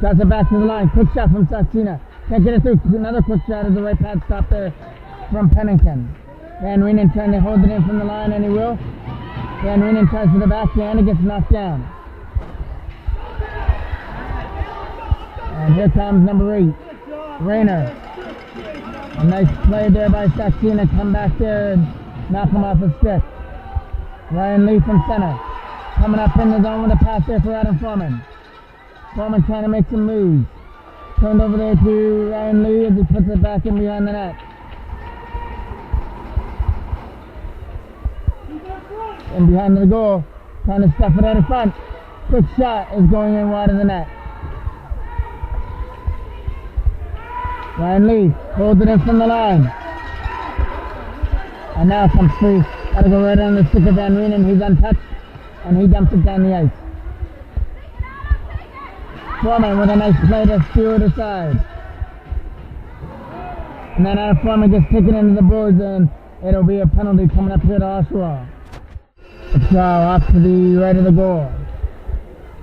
Drops it back to the line. Quick shot from Saxena. Can't get it through. Another quick shot at the right pad stop there from Pennington. Van Reenen trying to hold it in from the line, and he will. Van Reenen tries for the backhand, it gets knocked down. And here comes number 8, Rayner. A nice play there by Saxena, come back there and knock him off his stick. Ryan Lee from center. Coming up in the zone with a pass there for Adam Foreman. Foreman trying to make some moves. Turned over there to Ryan Lee as he puts it back in behind the net. In behind the goal. Trying to stuff it out in front. Quick shot is going in wide of the net. Ryan Lee holds it in from the line. And now comes free. Gotta go right on the stick of Van Reenen. He's untouched. And he dumps it down the ice. Foreman with a nice play to steer it aside. And then Adam Foreman gets taken into the boards, and it'll be a penalty coming up here to Oshawa. Oshawa off to the right of the goal.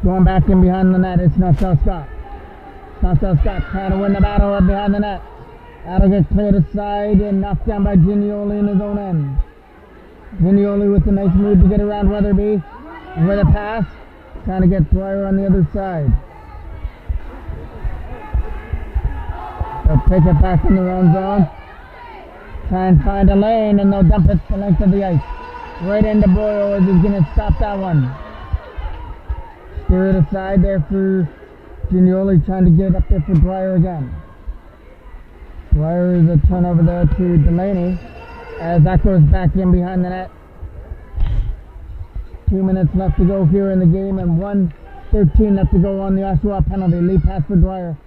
Going back in behind the net, it's Knoxville Scott. Knoxville Scott trying to win the battle right behind the net. That'll get cleared aside and knocked down by Ginioli in his own end. Ginioli with a nice move to get around Weatherby. And with a pass, trying to get Dwyer on the other side. They'll take it back in their own zone. Try and find a lane, and they'll dump it the length of the ice. Right into Boyle as he's going to stop that one. Steer it aside there for Ginioli, trying to get up there for Dwyer again. Dwyer is a turnover there to Delaney as that goes back in behind the net. 2 minutes left to go here in the game, and 1:13 left to go on the Oshawa penalty. Lee pass for Dwyer.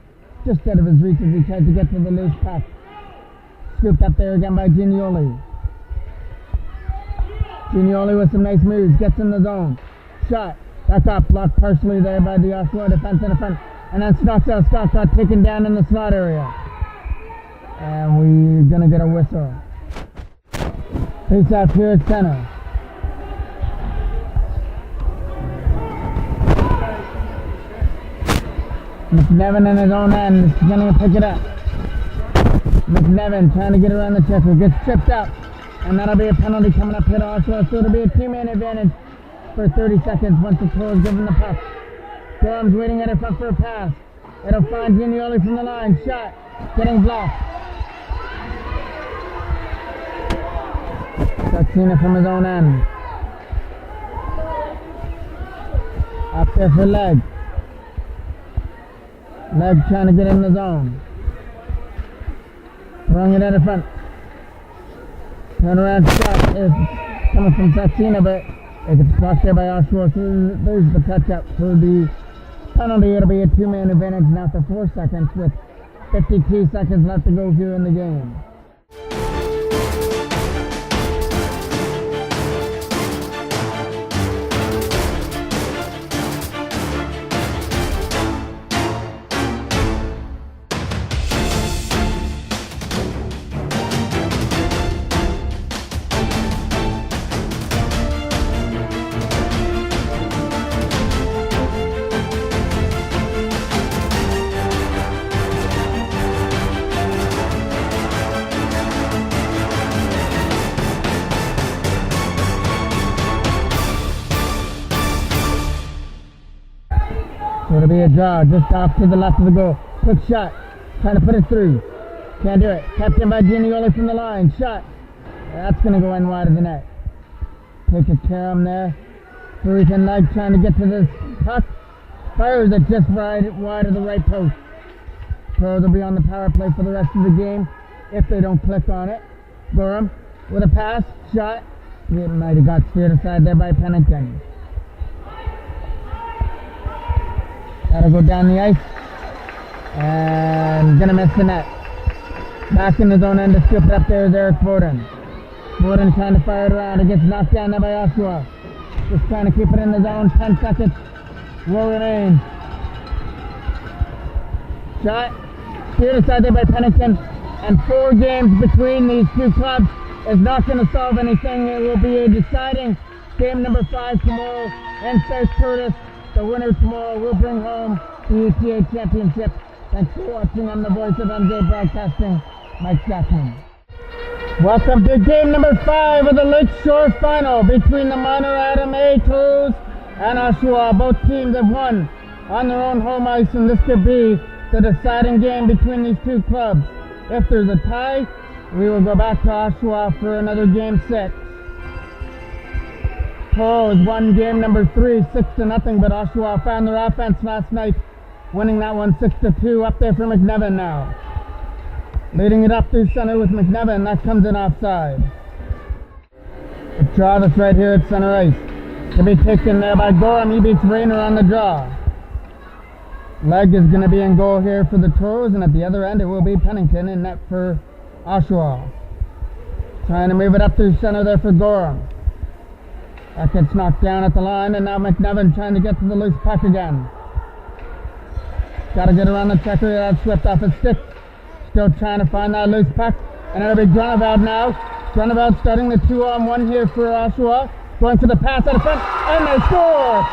Just out of his reach as he tried to get to the loose puck. Scooped up there again by Ginioli. Ginioli with some nice moves. Gets in the zone. Shot. That got blocked partially there by the Oshawa defense in the front. And then Knoxville Scott got taken down in the slot area. And we're going to get a whistle. Face off here at center. McNevin in his own end is going to pick it up. McNevin trying to get around the checker. Gets tripped up. And that'll be a penalty coming up here to Oshawa. So it'll be a 2-man advantage for 30 seconds once the Toros given the puck. Durham's waiting at it front for a pass. It'll find Ginioli from the line. Shot. Getting blocked. Saxena from his own end. Up there for Leg. Leg trying to get in the zone. Throwing it at the front. Turnaround shot is coming from Saxena, but it gets blocked there by Oshawa. So there's the touch up for the penalty. It'll be a 2-man advantage now for 4 seconds with 52 seconds left to go here in the game. It'll be a draw just off to the left of the goal. Quick shot. Trying to put it through. Can't do it. Kept in by Ginioli from the line. Shot. That's going to go in wide of the net. Take a care of him there. Ethan Leg trying to get to this puck. Fires it just right wide of the right post. Toros will be on the power play for the rest of the game if they don't click on it. Gorham with a pass. Shot. It might have got steered aside there by Pennington. That'll go down the ice. And gonna miss the net. Back in his own end to scoop it up there is Eric Borden. Borden trying to fire it around. It gets knocked down there by Oshawa. Just trying to keep it in the zone. 10 seconds will remain. Shot. Steered aside there by Pennington. And 4 games between these two clubs is not going to solve anything. It will be a deciding game number 5 tomorrow in South Curtis. The winner tomorrow will bring home the UTA Championship. Thanks for watching. I'm the voice of MJ Broadcasting, Mike Jackson. Welcome to game number 5 of the LakeShore final between the minor Adam A Toros and Oshawa. Both teams have won on their own home ice, and this could be the deciding game between these two clubs. If there's a tie, we will go back to Oshawa for another game 6. Toros won game number 3, 6-0, but Oshawa found their offense last night, winning that one 6-2. Up there for McNevin now. Leading it up through center with McNevin, that comes in offside. The draw that's right here at center ice. To be taken there by Gorham, he beats Rayner on the draw. Leg is going to be in goal here for the Toros, and at the other end it will be Pennington in net for Oshawa. Trying to move it up through center there for Gorham. That gets knocked down at the line, and now McNevin trying to get to the loose puck again. Got to get around the checker. That's swept off his stick. Still trying to find that loose puck, and it'll be Grunewald now. Grunewald starting the 2-on-1 here for Oshawa. Going for the pass out of front, and they score!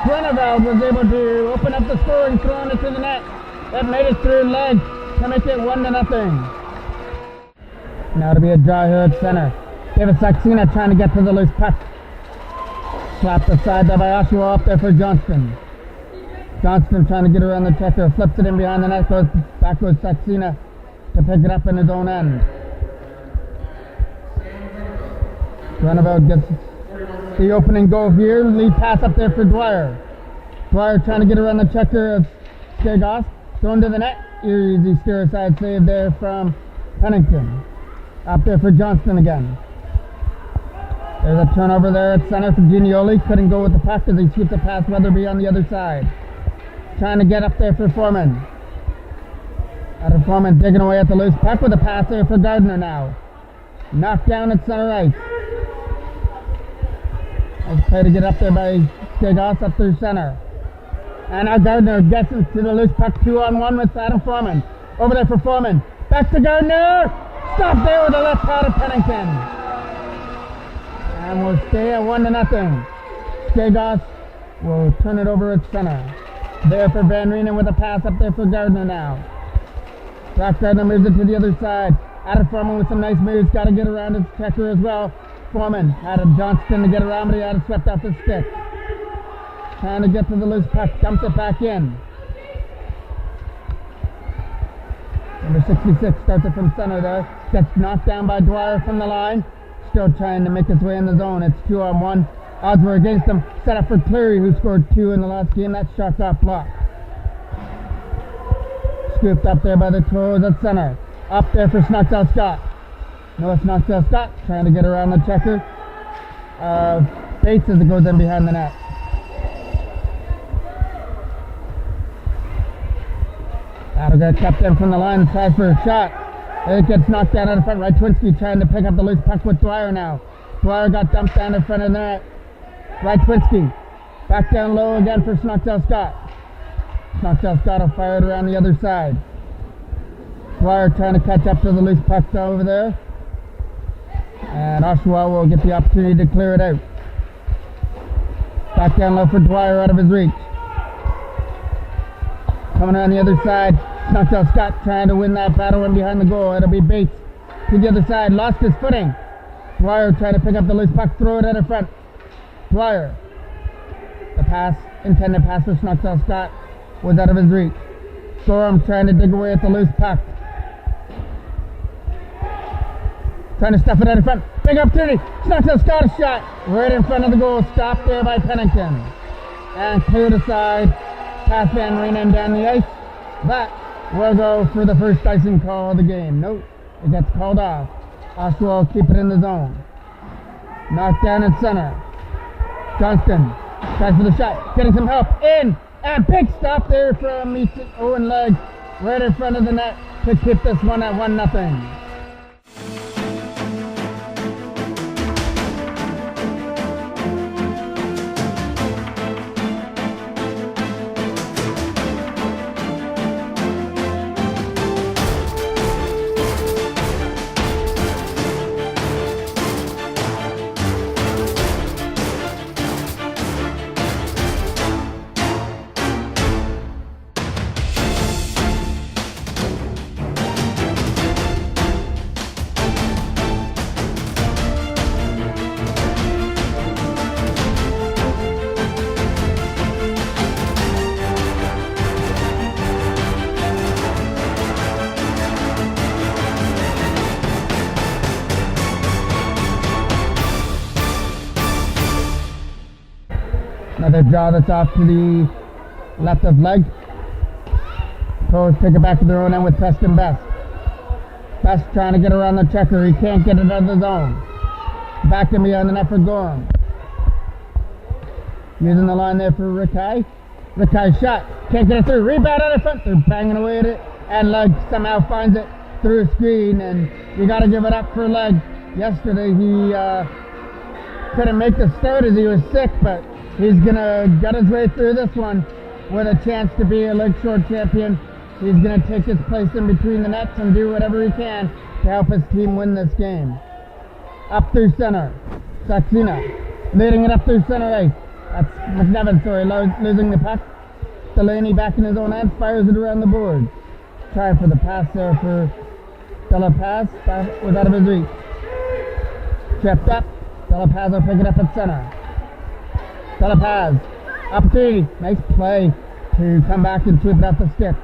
Grunewald was able to open up the scoring, throwing it to the net. That made it through leg to make it 1-0. Now to be a draw here at center. David Saxena trying to get to the loose puck. Slapped aside there by Oshawa, up there for Johnston. Johnston trying to get around the checker, flips it in behind the net, back goes Saxena to pick it up in his own end. Grunewald gets the opening goal here. Lead pass up there for Dwyer. Dwyer trying to get around the checker of Skagos. Thrown to the net. Easy steer side save there from Pennington. Up there for Johnston again. There's a turnover there at center for Ginioli. Couldn't go with the puck as he sweeps the pass Weatherby on the other side. Trying to get up there for Foreman. Adam Foreman digging away at the loose puck with a pass there for Gardner now. Knocked down at center ice. Nice play to get up there by Skagos up through center. And now Gardner gets into the loose puck 2-on-1 with Adam Foreman. Over there for Foreman. Back to Gardner! Stop there with the left pad of Pennington. And we'll stay at 1-0. Skagos will turn it over at center. There for Van Reenen with a pass up there for Gardner now. Brock Gardner moves it to the other side. Adam Foreman with some nice moves. Got to get around his checker as well. Foreman had a Johnston to get around, but he had it swept off his stick. Trying to get to the loose puck, dumps it back in. Number 66 starts it from center there. Gets knocked down by Dwyer from the line. Still trying to make his way in the zone. It's 2-on-1. Odds were against him. Set up for Cleary, who scored 2 in the last game. That shot got blocked. Scooped up there by the Toros at center. Up there for Snoxell Scott. Noah Snoxell Scott trying to get around the checker. Bates as it goes in behind the net. That'll get kept in from the line. Tries for a shot. It gets knocked down out of front. Rytwinski trying to pick up the loose puck with Dwyer now. Dwyer got dumped down in front of the net. Rytwinski back down low again for Snoxell Scott. Snoxell Scott will fire it around the other side. Dwyer trying to catch up to the loose puck over there. And Oshawa will get the opportunity to clear it out. Back down low for Dwyer out of his reach. Coming around the other side, Snoxell Scott trying to win that battle in behind the goal. It'll be Bates to the other side, lost his footing. Dwyer trying to pick up the loose puck, throw it out of front. Dwyer. The pass, intended pass for Snoxell Scott, was out of his reach. Gorham trying to dig away at the loose puck. Trying to stuff it out in front. Big opportunity. Snoxell Scott a shot right in front of the goal. Stopped there by Pennington. And cleared aside. Pass Van Reenen down the ice. That will go for the first icing call of the game. Nope. It gets called off. Oshawa will keep it in the zone. Knocked down at center. Johnston tries for the shot. Getting some help. In. And big stop there from Owen Legg. Right in front of the net to keep this one at 1-0. Another draw that's off to the left of leg. Toros take it back to their own end with Preston Best. Best trying to get around the checker. He can't get it out of the zone. Back in behind the net for Gorham. Using the line there for Rickey. Rickey's shot. Can't get it through. Rebound out of front. They're banging away at it. And Leg somehow finds it through a screen. And you got to give it up for Leg. Yesterday he couldn't make the start as he was sick, but he's going to get his way through this one with a chance to be a LakeShore champion. He's going to take his place in between the nets and do whatever he can to help his team win this game. Up through center. Saxena leading it up through center ice. That's McNevin, losing the puck. Delaney back in his own end, fires it around the board. Trying for the pass there for Della Paz. That was out of his reach. Tripped up. Della Paz will pick it up at center. Della Paz. Opportunity. Nice play to come back and sweep it up the stick.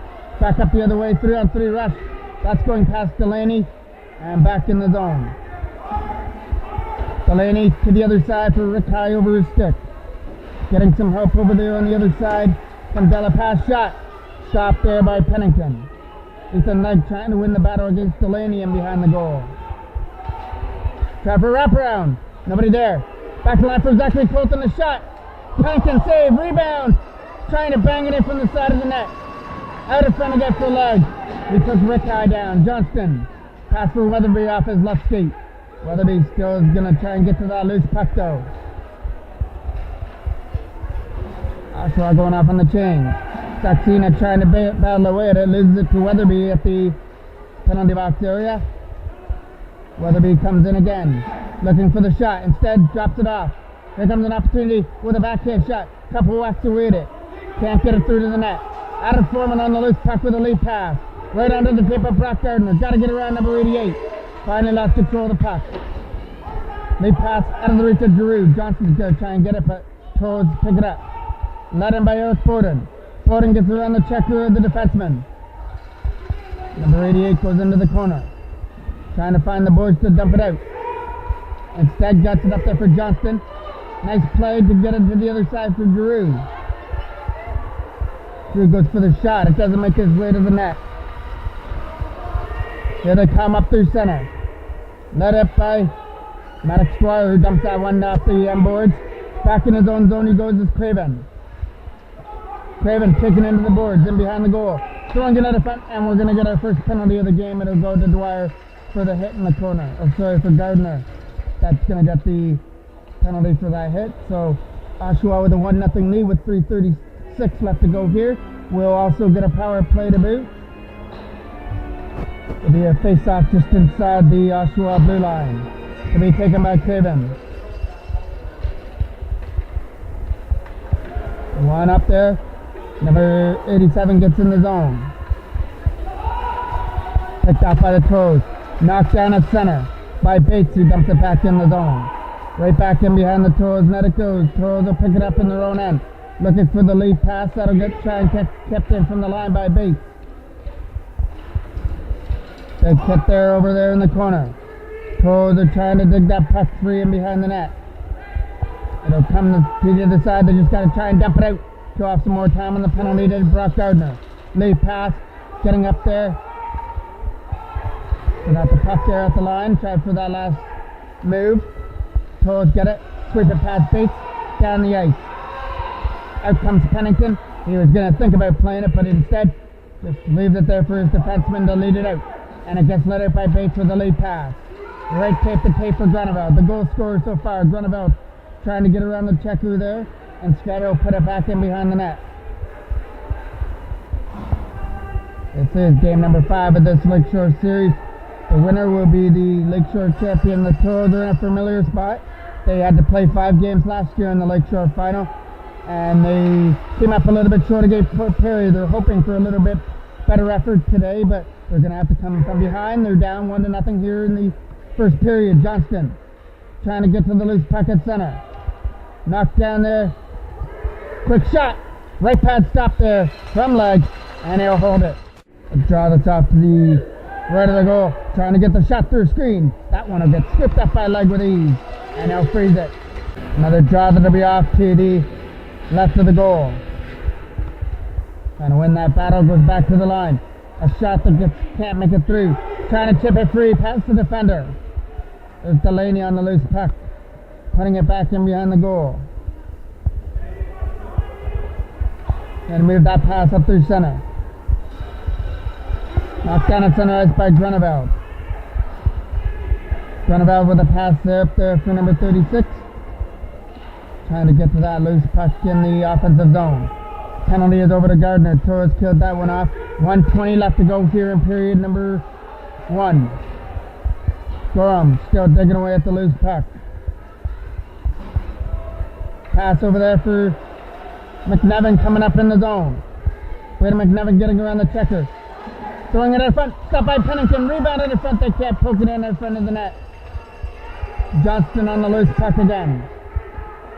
Back up the other way, 3-on-3 rush. That's going past Delaney and back in the zone. Delaney to the other side for Rickey over his stick. Getting some help over there on the other side from Della Paz. Shot. Stopped there by Pennington. Ethan Legg trying to win the battle against Delaney and behind the goal. Try for a wraparound. Nobody there. Back to line for Zachary Colton. The shot. Pennington save. Rebound. Trying to bang it in from the side of the net. Out in front against the leg. He took Rickey down. Johnston. Pass for Weatherby off his left skate. Weatherby still is going to try and get to that loose puck though. Oshawa going off on the chain. Saxena trying to battle away at it. Loses it to Weatherby at the penalty box area. Weatherby comes in again. Looking for the shot. Instead drops it off. Here comes an opportunity with a backhand shot. Couple whacks away at it. Can't get it through to the net. Adam Foreman on the loose puck with a lead pass. Right under the tip of Brock Gardner. Got to get around number 88. Finally lost control of the puck. Lead pass out of the reach of Giroux. Johnson's going to try and get it, but Toros pick it up. Led in by Eric Bowden. Bowden gets around the checker of the defenseman. Number 88 goes into the corner. Trying to find the boys to dump it out. Instead gets it up there for Johnston. Nice play to get it to the other side for Giroux. Giroux goes for the shot. It doesn't make its way to the net. Here they come up through center. Led up by Maddox Squire, who dumps that one off the boards. Back in his own zone he goes is Craven. Craven kicking into the boards, in behind the goal. Throwing it out of front, and we're going to get our first penalty of the game. It'll go to Dwyer for the hit in the corner. Oh, sorry, for Gardner. That's going to get the penalty for that hit. So Oshawa with a 1-0 lead with 3:36 left to go here. We'll also get a power play to boot. It'll be a face-off just inside the Oshawa blue line. To be taken by Craven. One up there. Number 87 gets in the zone. Picked off by the Toros. Knocked down at center by Bates, who dumps it back in the zone. Right back in behind the Toros net it goes. Toros will pick it up in their own end. Looking for the lead pass. That'll get try and kept in from the line by Bates. They kept there over there in the corner. Toros are trying to dig that puck free in behind the net. It'll come to the other side. They just got to try and dump it out. Show off some more time on the penalty to Brock Gardner. Lead pass. Getting up there. They got the puck there at the line. Tried for that last move. Toros get it. Sweep it past Bates. Down the ice. Out comes Pennington. He was going to think about playing it, but instead just leaves it there for his defenseman to lead it out. And it gets let out by Bates with a lead pass. Right tape to tape for Grunewald. The goal scorer so far. Grunewald trying to get around the checker there. And Scotto put it back in behind the net. This is game number 5 of this LakeShore series. The winner will be the LakeShore champion. The Toros are in a familiar spot. They had to play 5 games last year in the LakeShore final. And they came up a little bit short against Port Perry. They're hoping for a little bit better effort today, but they're going to have to come from behind. They're down 1-0 here in the first period. Johnston trying to get to the loose puck at center. Knocked down there. Quick shot. Right pad stop there from Leg, and he'll hold it. A draw that's off to the right of the goal. Trying to get the shot through screen. That one will get scooped up by Leg with ease, and he'll freeze it. Another draw that'll be off to the left of the goal. Trying to win that battle, goes back to the line. A shot that can't make it through. Trying to chip it free, past the defender. There's Delaney on the loose puck. Putting it back in behind the goal. And move that pass up through center. Knocked down at center ice by Grunewald. Grunewald with a pass there up there for number 36. Trying to get to that loose puck in the offensive zone. Penalty is over to Gardner. Toros killed that one off. 1:20 left to go here in period number 1. Gorham still digging away at the loose puck. Pass over there for McNevin coming up in the zone. Wait, McNevin getting around the checker. Throwing it in front. Stopped by Pennington. Rebounded in front. They can't poke it in front of the net. Johnston on the loose puck again.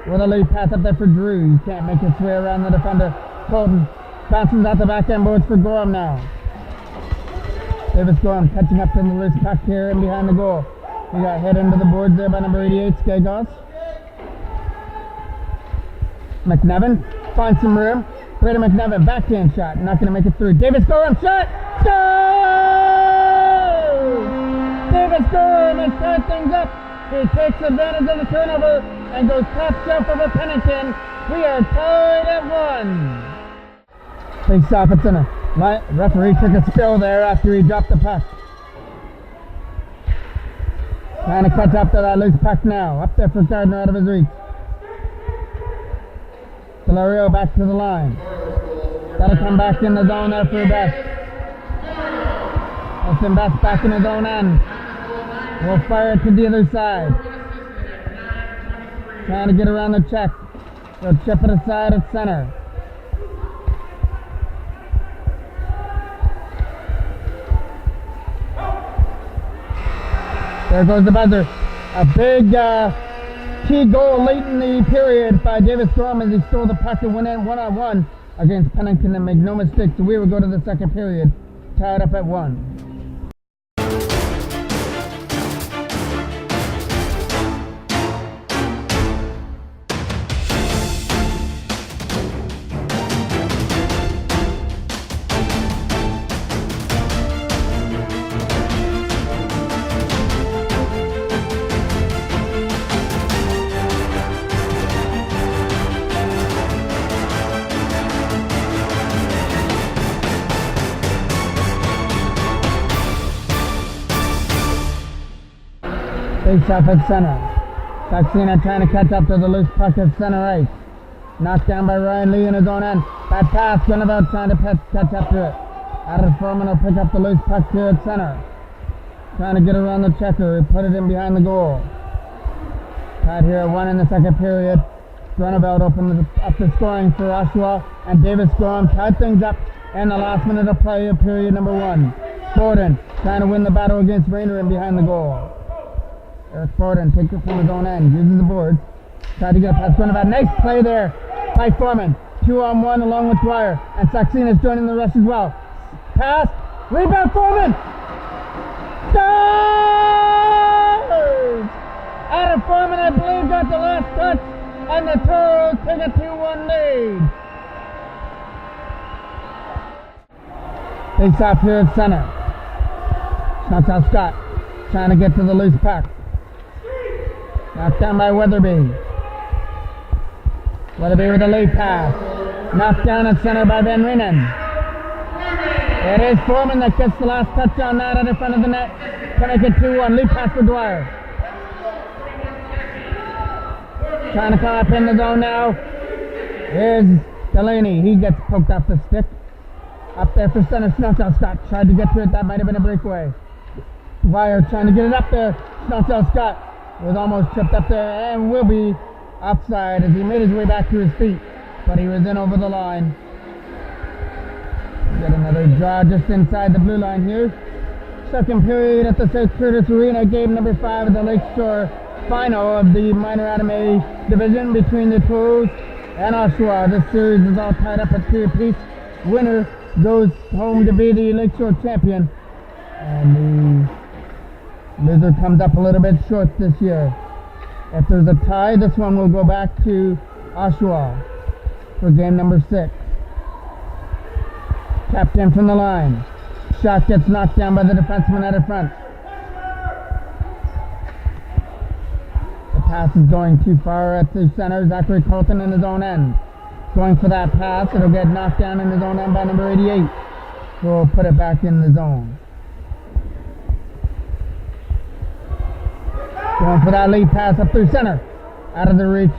With a lead pass up there for Drew. He can't make his way around the defender. Colton bounces out the back end boards for Gorham now. Davis Gorham catching up to the loose puck here and behind the goal. He got hit into the boards there by number 88, Skagos. McNevin finds some room. Brady McNevin, backhand shot. Not going to make it through. Davis Gorham shot. Goal! Davis Gorham has tied things up. He takes advantage of the turnover and goes top shelf over Pennington. We are tied at 1. Face off at center. Referee took a spill there after he dropped the puck. Trying to catch up to that loose puck now. Up there for Gardner out of his reach. Delario back to the line. Gotta come back in the zone there for Best. Austin Best back in his own end. We'll fire it to the other side. Trying to get around the check. They'll chip it aside at center. There goes the buzzer. A big key goal late in the period by Davis Gorham as he stole the puck and went in one-on-one against Pennington, and make no mistake, so we will go to the second period, tied up at 1. Face off at center. Saxena trying to catch up to the loose puck at center ice. Knocked down by Ryan Lee in his own end. Bad pass, Grunewald trying to catch up to it. Adam Foreman will pick up the loose puck here at center. Trying to get around the checker. He put it in behind the goal. Tied here at 1 in the second period. Grunewald opened up the scoring for Oshawa, and Davis Gorham tied things up in the last minute of play of period number 1. Borden trying to win the battle against Rayner in behind the goal. Eric Borden takes it from his own end, uses the boards, tried to get past Grunewald. Nice play there by Foreman. 2-on-1 along with Dwyer, and Saxena is joining the rush as well. Pass, rebound Foreman! Scores! Adam Foreman, I believe, got the last touch, and the Toros take a 2-1 lead. Face off here at center. Chantal Scott trying to get to the loose puck. Knocked down by Weatherby. Weatherby with a lead pass. Knocked down at center by Van Reenen. It is Foreman that gets the last touch on that out in front of the net to make it 2-1. Lead pass for Dwyer. Trying to come up in the zone now is Delaney. He gets poked off the stick. Up there for center. Chantal Scott tried to get to it. That might have been a breakaway. Dwyer trying to get it up there. Chantal Scott was almost tripped up there and will be offside as he made his way back to his feet, but he was in over the line. Get another draw just inside the blue line here. Second period at the St. Curtis Arena, game number 5 of the LakeShore final of the minor Adam A division between the Toros and Oshawa. This series is all tied up at 2 apiece. Winner goes home to be the LakeShore champion, and the loser comes up a little bit short this year. If there's a tie, this one will go back to Oshawa. for game number 6. Tapped in from the line. Shot gets knocked down by the defenseman out of front. The pass is going too far at the center. Zachary Colton in his own end. Going for that pass. It'll get knocked down in his own end by number 88. We'll put it back in the zone. Going for that lead pass up through center. Out of the reach.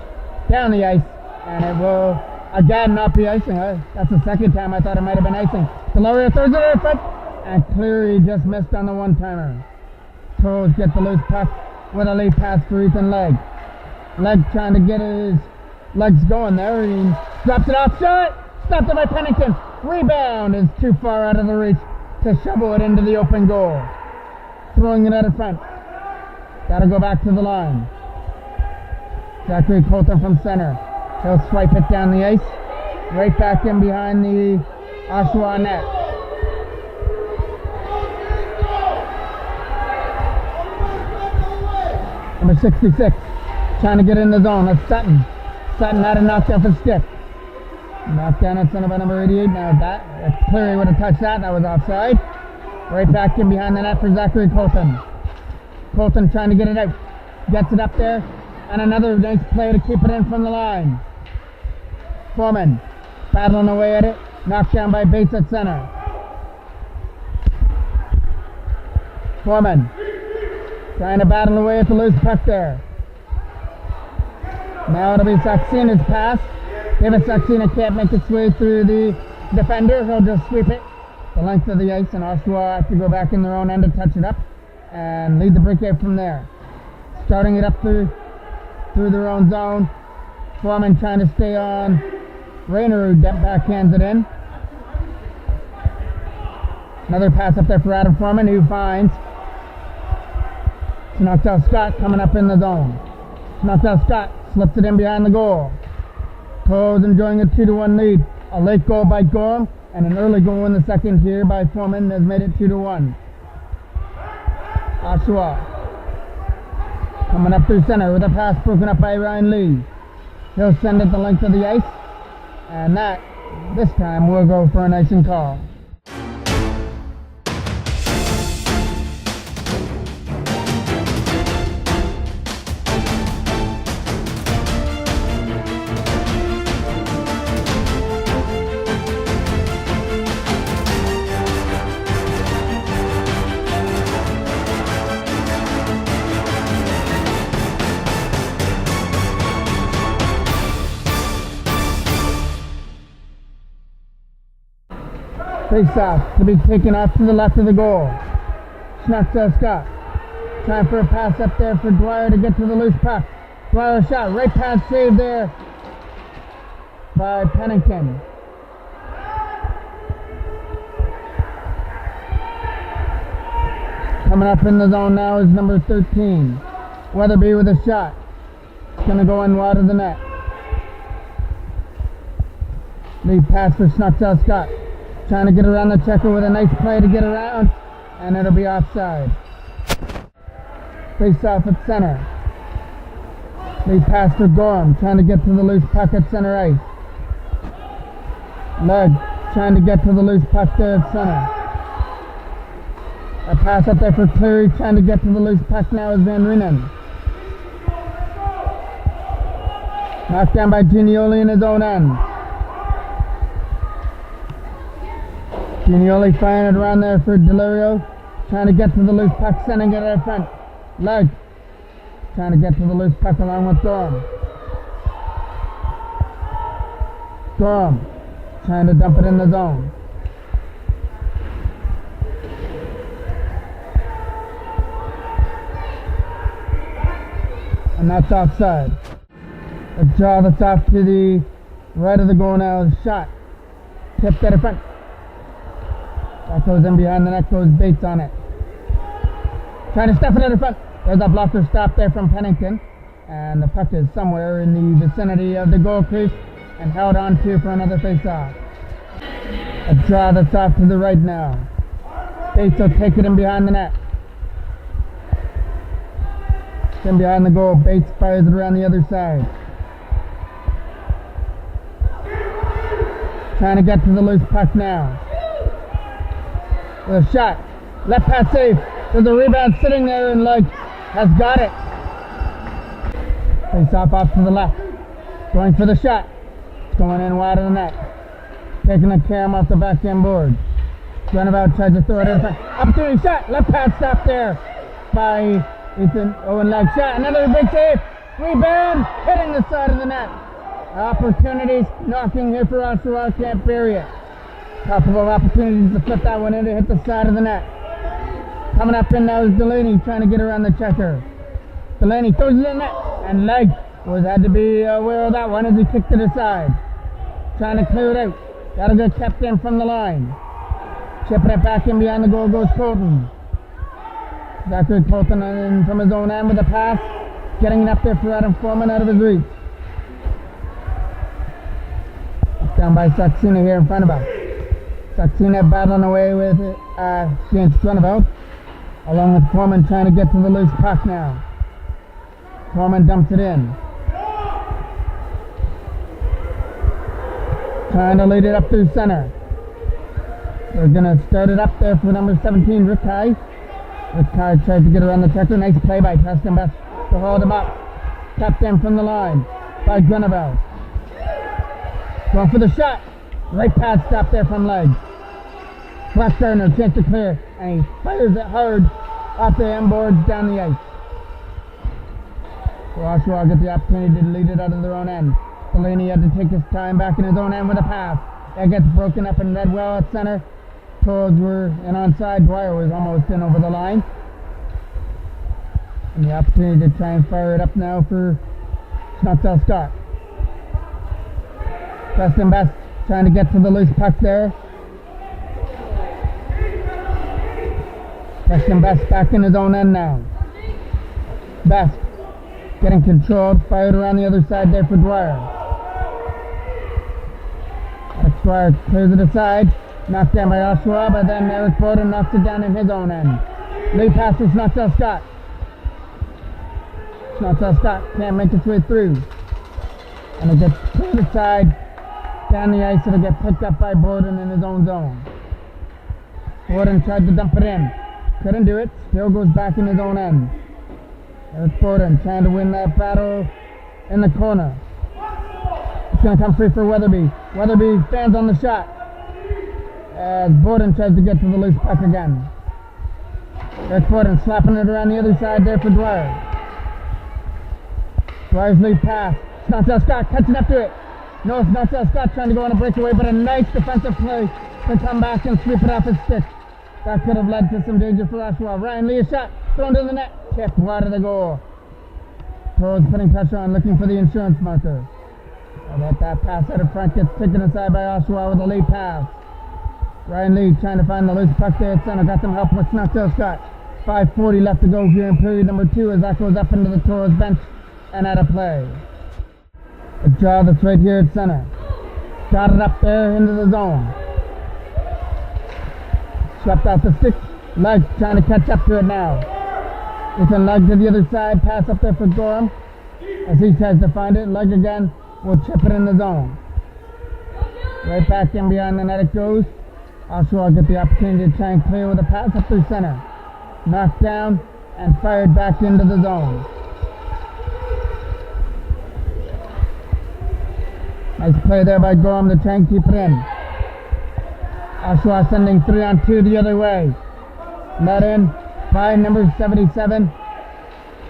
Down the ice. And it will again not be icing. That's the second time I thought it might have been icing. Deloria throws it in front. And Cleary just missed on the one-timer. Toros get the loose puck with a lead pass for Ethan Legg. Legg trying to get his legs going there. He drops it off. Shot! Stopped it by Pennington. Rebound is too far out of the reach to shovel it into the open goal. Throwing it out of front. Gotta go back to the line. Zachary Colton from center. He'll swipe it down the ice. Right back in behind the Oshawa net. Number 66. Trying to get in the zone. That's Sutton. Sutton had a knockdown for stick. Knocked down at center by number 88. Now if Cleary would have touched that, that was offside. Right back in behind the net for Zachary Colton. Colton trying to get it out. Gets it up there. And another nice play to keep it in from the line. Foreman battling away at it. Knocked down by Bates at center. Foreman trying to battle away at the loose puck there. Now it'll be Saxena's pass. David Saxena can't make its way through the defender. He'll just sweep it the length of the ice, and Oshawa have to go back in their own end to touch it up and lead the breakout from there. Starting it up through their own zone. Foreman trying to stay on Rayner, who backhands it in. Another pass up there for Adam Foreman, who finds Snockdale Scott coming up in the zone. Snockdale Scott slips it in behind the goal. Toros enjoying a 2-1 lead. A late goal by Gorham and an early goal in the second here by Foreman has made it 2-1. Oshawa coming up through center with a pass broken up by Ryan Lee. He'll send it the length of the ice, and that this time will go for an icing call. Face-off to be taken off to the left of the goal. Snockdale Scott trying for a pass up there for Dwyer to get to the loose puck. Dwyer shot, right pass saved there by Pennington. Coming up in the zone now is number 13. Weatherby with a shot. It's going to go in wide of the net. Lead pass for Snockdale Scott. Trying to get around the checker with a nice play to get around, and it'll be offside. Face off at center. Lead pass for Gorham, trying to get to the loose puck at center ice. Legg trying to get to the loose puck there at center. A pass up there for Cleary, trying to get to the loose puck now is Van Reenen. Knocked down by Ginioli in his own end. Ginioli firing it around there for Delirio, trying to get to the loose puck, sending it out front. Legg trying to get to the loose puck along with Gorham. Gorham trying to dump it in the zone. And that's offside. A draw that's off to the right of the goal now is shot. Tipped at the front. That goes in behind the net, goes Bates on it. Trying to stuff it in the front. There's a blocker stop there from Pennington. And the puck is somewhere in the vicinity of the goal crease and held on to for another face-off. A draw that's off to the right now. Bates will take it in behind the net. In behind the goal, Bates fires it around the other side. trying to get to the loose puck now. With a shot. Left pass safe. There's a rebound sitting there and has got it. Face off to the left. Going for the shot. It's going in wide of the net. Taking the cam off the backhand board. Runabout tries to throw it in front. Opportunity shot. Left pad stop there by Ethan Owen. Leg shot. Another big save. Rebound. Hitting the side of the net. Opportunities knocking here for Oshawa. Can't bury it. Couple of opportunities to flip that one in to hit the side of the net. Coming up in now is Delaney trying to get around the checker. Delaney throws it in the net. And Leg had to be aware of that one as he kicked it aside. Trying to clear it out. That'll get kept in from the line. Chipping it back in behind the goal goes Colton. Zachary Colton in from his own end with a pass. Getting it up there for Adam Foreman out of his reach. Down by Saxena here in front of us. Saxena battling away with it against Grunevout. Along with Foreman trying to get to the loose puck now. Foreman dumps it in. Trying to lead it up through center. They're going to start it up there for number 17, Rick High. Rick High tries to get around the checker. Nice play by Preston Best to hold him up. Tapped in from the line by Grunevout. Going for the shot. Right pad stop there from Leg. Flash Gardner, chance to clear. And he fires it hard off the end boards down the ice. So Oshawa get the opportunity to lead it out of their own end. Delaney had to take his time back in his own end with a pass. That gets broken up and read well at center. Toros were in onside. Dwyer was almost in over the line. And the opportunity to try and fire it up now for Snoxell Scott. Preston Best trying to get to the loose puck there. Preston Best back in his own end now. Best getting controlled, fired around the other side there for Dwyer. Alex Dwyer clears it aside, knocked down by Oshawa, but then Eric Borden knocks it down in his own end. Lead pass to Snoxell Scott. Snoxell Scott can't make its way through. And it gets cleared aside down the ice. It'll get picked up by Borden in his own zone. Borden tried to dump it in. Couldn't do it. Still goes back in his own end. Eric Borden trying to win that battle in the corner. It's going to come free for Weatherby. Weatherby stands on the shot as Borden tries to get to the loose puck again. Eric Borden slapping it around the other side there for Dwyer. Dwyer's lead pass. Snoxell Scott catching up to it. No, Snoxell Scott trying to go on a breakaway, but a nice defensive play to come back and sweep it off his stick. That could have led to some danger for Oshawa. Ryan Lee, a shot thrown to the net. Tipped wide of the goal. Toros putting pressure on, looking for the insurance marker. That pass out of front gets taken aside by Oshawa with a late pass. Ryan Lee trying to find the loose puck there at center. Got some help with Snoxell Scott. 5:40 left to go here in period number 2 as that goes up into the Toros bench and out of play. A draw that's right here at center. Got it up there into the zone. Swept out the stick. Leg trying to catch up to it now. Ethan Leg to the other side. Pass up there for Gorham as he tries to find it. Leg again will chip it in the zone. Right back in behind the net it goes. Oshawa get the opportunity to try and clear with a pass up through center. Knocked down and fired back into the zone. Nice play there by Gorham to try and keep it in. Oshawa sending 3-on-2 the other way. Not in by number 77,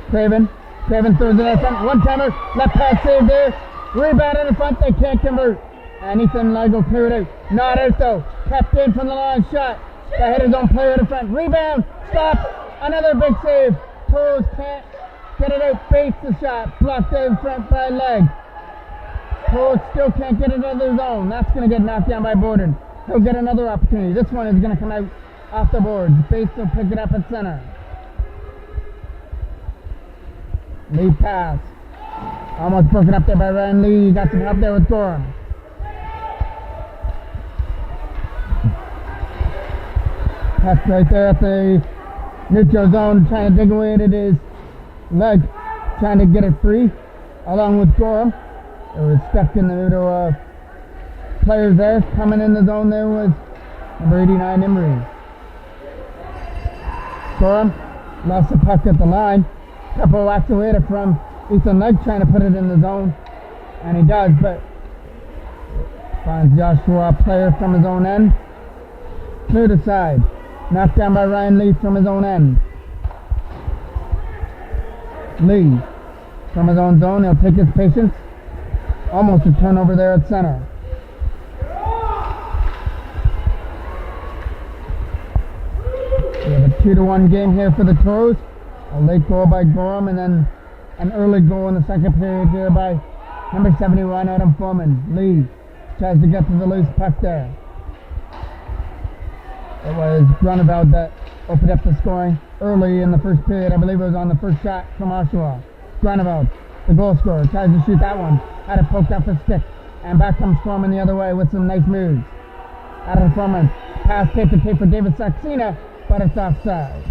Craven. Craven throws it in front. One-timer. Left pass save there. Rebound in the front. They can't convert. And Ethan Leg will clear it out. Not out though. Kept in from the line. Shot. That hit his own player in the front. Rebound. Stop. Another big save. Toros can't get it out. Bates the shot. Blocked out in front by Leg. Toros still can't get it out of their zone. That's going to get knocked down by Borden. He'll get another opportunity. This one is going to come out off the boards. Bates will pick it up at center. Lead pass. Almost broken up there by Ryan Lee. Got some help there with Gorham. Pass right there at the neutral zone, trying to dig away at his leg, trying to get it free, along with Gorham. It was stuck in the middle of players there. Coming in the zone there was number 89, Emery. Gorham lost the puck at the line. Couple whacks away from Ethan Legg trying to put it in the zone. And he does, but finds the Oshawa player from his own end. Cleared aside. Knocked down by Ryan Lee from his own end. Lee from his own zone. He'll take his patience. Almost a turnover there at center. We have a 2-1 game here for the Toros. A late goal by Gorham and then an early goal in the second period here by number 71, Adam Foreman. Lee tries to get to the loose puck there. It was Grunewald that opened up the scoring early in the first period. I believe it was on the first shot from Oshawa. Grunewald, the goal scorer, tries to shoot that one. Had it poked off his stick. And back comes Foreman the other way with some nice moves. Adam Foreman, pass tape to tape for David Saxena, but it's offside.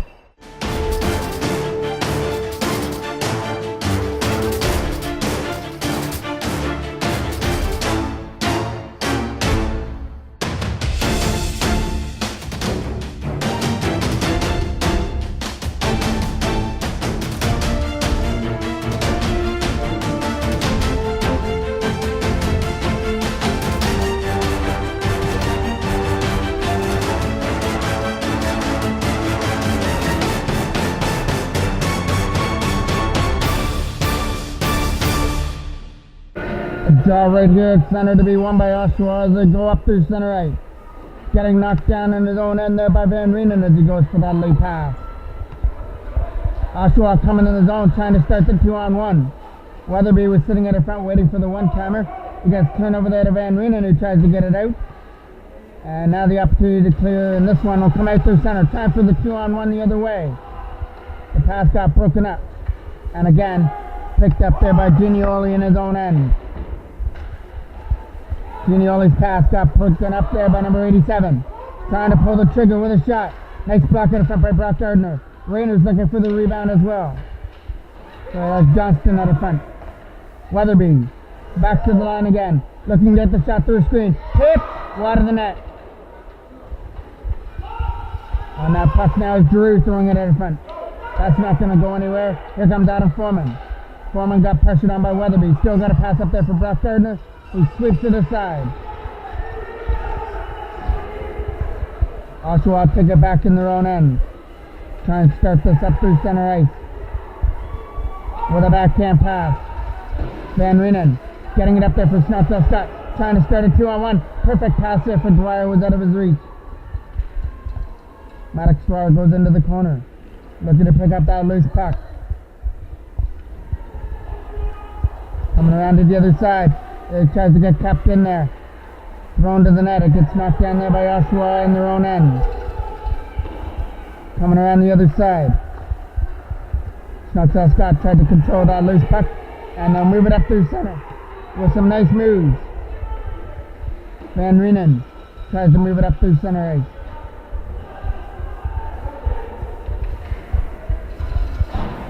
Draw right here at center to be won by Oshawa as they go up through center ice. Getting knocked down in his own end there by Van Reenen as he goes for that late pass. Oshawa coming in the zone trying to start the 2-on-1. Weatherby was sitting at the front waiting for the one-timer. He gets turned over there to Van Reenen who tries to get it out. And now the opportunity to clear, and this one will come out through center. Time for the 2-on-1 the other way. The pass got broken up. And again, picked up there by Ginioli in his own end. Ginioli's pass got broken up there by number 87. Trying to pull the trigger with a shot. Nice block in the front by Brock Gardner. Rainer's looking for the rebound as well. So that's Johnston at the front. Weatherby back to the line again. Looking to get the shot through the screen. Hit! Wide of the net. On that puck now is Drew throwing it at the front. That's not going to go anywhere. Here comes Adam Foreman. Foreman got pressured on by Weatherby. Still got a pass up there for Brock Gardner. He sweeps it aside. Oshawa take it back in their own end. Try and start this up through center ice. With a backhand pass. Van Reenen getting it up there for Snotzel Scott. Trying to start a 2-on-1. Perfect pass there for Dwyer, was out of his reach. Maddox Dwyer goes into the corner. Looking to pick up that loose puck. Coming around to the other side. He tries to get capped in there. Thrown to the net. It gets knocked down there by Oshawa in their own end. Coming around the other side. Snotzel Scott tried to control that loose puck. And they'll move it up through center. With some nice moves. Van Reenen tries to move it up through center ice.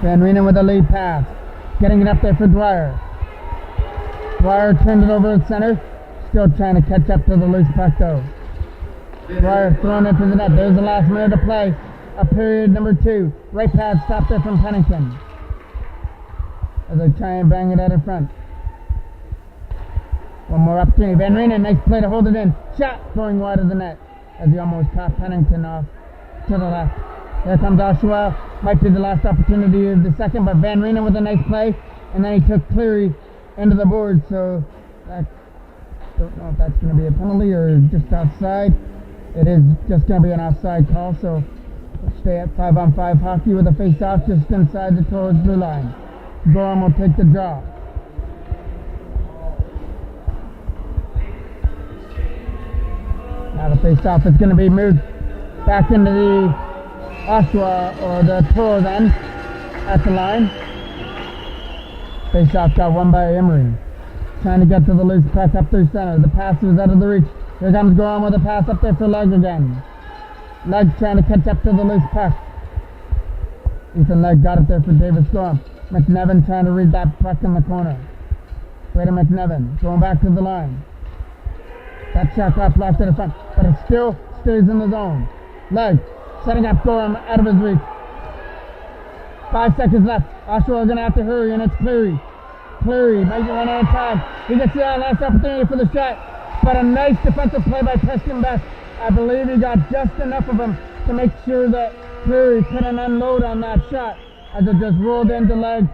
Van Reenen with a lead pass. Getting it up there for Dwyer. Dwyer turned it over at center. Still trying to catch up to the loose puck though. Dwyer throwing it to the net. There's the last minute of play. Up period number 2. Right pad stopped there from Pennington. As they try and bang it out in front. One more opportunity. Van Reenen, nice play to hold it in. Shot throwing wide of the net. As he almost caught Pennington off to the left. There comes Oshawa. Might be the last opportunity of the second, but Van Reenen with a nice play. And then he took Cleary into the board, so I don't know if that's going to be a penalty or just offside. It is just going to be an offside call, so we'll stay at 5-on-5 hockey with a face-off just inside the Toros blue line. Gorham will take the draw. Now the face-off is going to be moved back into the Oshawa or the Toros end at the line. Face-off got won by Emery. Trying to get to the loose puck up through center. The pass was out of the reach. Here comes Gorham with a pass up there for Legg again. Legg trying to catch up to the loose puck. Ethan Legg got it there for Davis Gorham. McNevin trying to read that puck in the corner. Brady McNevin going back to the line. That shot got flashed to the front, but it still stays in the zone. Leg, setting up Gorham out of his reach. 5 seconds left. Oshawa going to have to hurry, and it's Cleary. Cleary might run out of time. He gets the last opportunity for the shot, but a nice defensive play by Preston Best. I believe he got just enough of him to make sure that Cleary couldn't unload on that shot. As it just rolled into leg,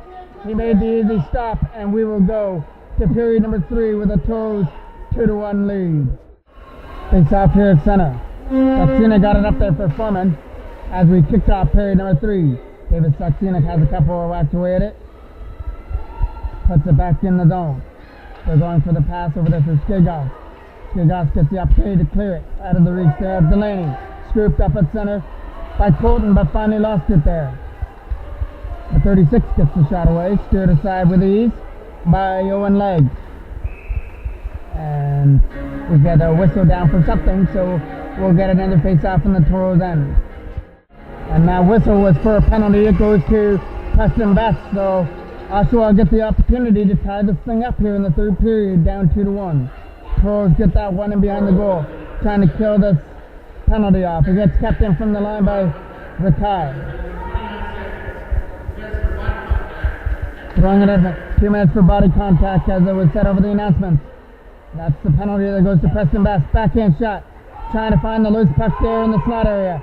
he made the easy stop, and we will go to period number 3 with a Toros 2-1 lead. Face off here at center. Saksina got it up there for Foreman as we kicked off period number 3. David Saksina has a couple of whacks away at it. Puts it back in the zone. They're going for the pass over there for Skigos. Skigos gets the opportunity to clear it out of the reach there of Delaney. Scooped up at center by Colton, but finally lost it there. The 36 gets the shot away, steered aside with ease by Owen Legg. And we get a whistle down for something, so we'll get another face-off in the Toros end. And that whistle was for a penalty. It goes to Preston Best, so Oshawa get the opportunity to tie this thing up here in the 3rd period, down 2-1. Toros get that one in behind the goal, trying to kill this penalty off. It gets kept in from the line by Rikai. Throwing it at 2 minutes for body contact as it was said over the announcements. That's the penalty that goes to Preston Best. Backhand shot. Trying to find the loose puck there in the slot area.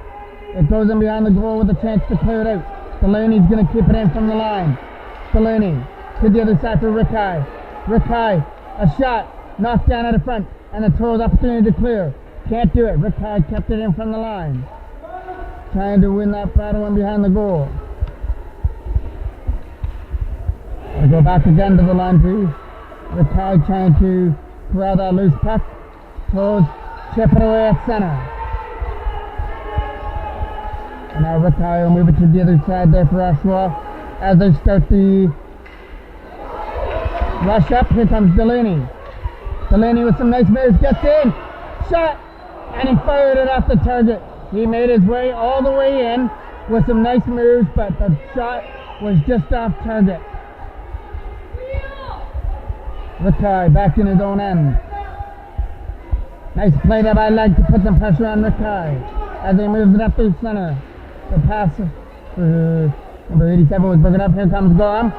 It goes in behind the goal with a chance to clear it out. Delaney's going to keep it in from the line. Delaney to the other side for Rikai. Rikai, a shot. Knocked down at the front. And the Toros opportunity to clear. Can't do it. Rikai kept it in from the line. Trying to win that battle in behind the goal. We'll go back again to the line too. Rikai trying to corral that loose puck. Toros chip it away at center. And now Rikai will move it to the other side there for Oshawa as they start the rush up. Here comes Delaney. Delaney with some nice moves, gets in, shot, and he fired it off the target. He made his way all the way in with some nice moves, but the shot was just off target. Rikai back in his own end. Nice play there by Leg to put some pressure on Rikai as he moves it up through center. The pass for number 87 was broken up. Here comes Gorham.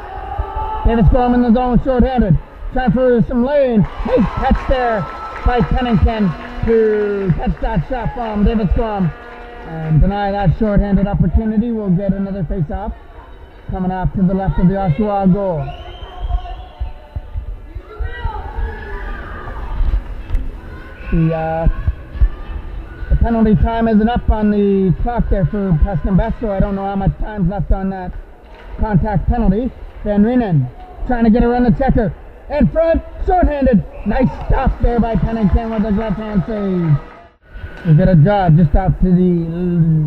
Davis Gorham in the zone, short-handed. Trying for some lane. Nice catch there by Pennington to catch that shot from Davis Gorham and deny that short-handed opportunity. We'll get another face-off coming off to the left of the Oshawa goal. The penalty time isn't up on the clock there for Preston Best, so I don't know how much time's left on that contact penalty. Van Reenen trying to get around the checker. In front, short-handed. Nice stop there by Pennington with a left-hand save. We get a draw just out to the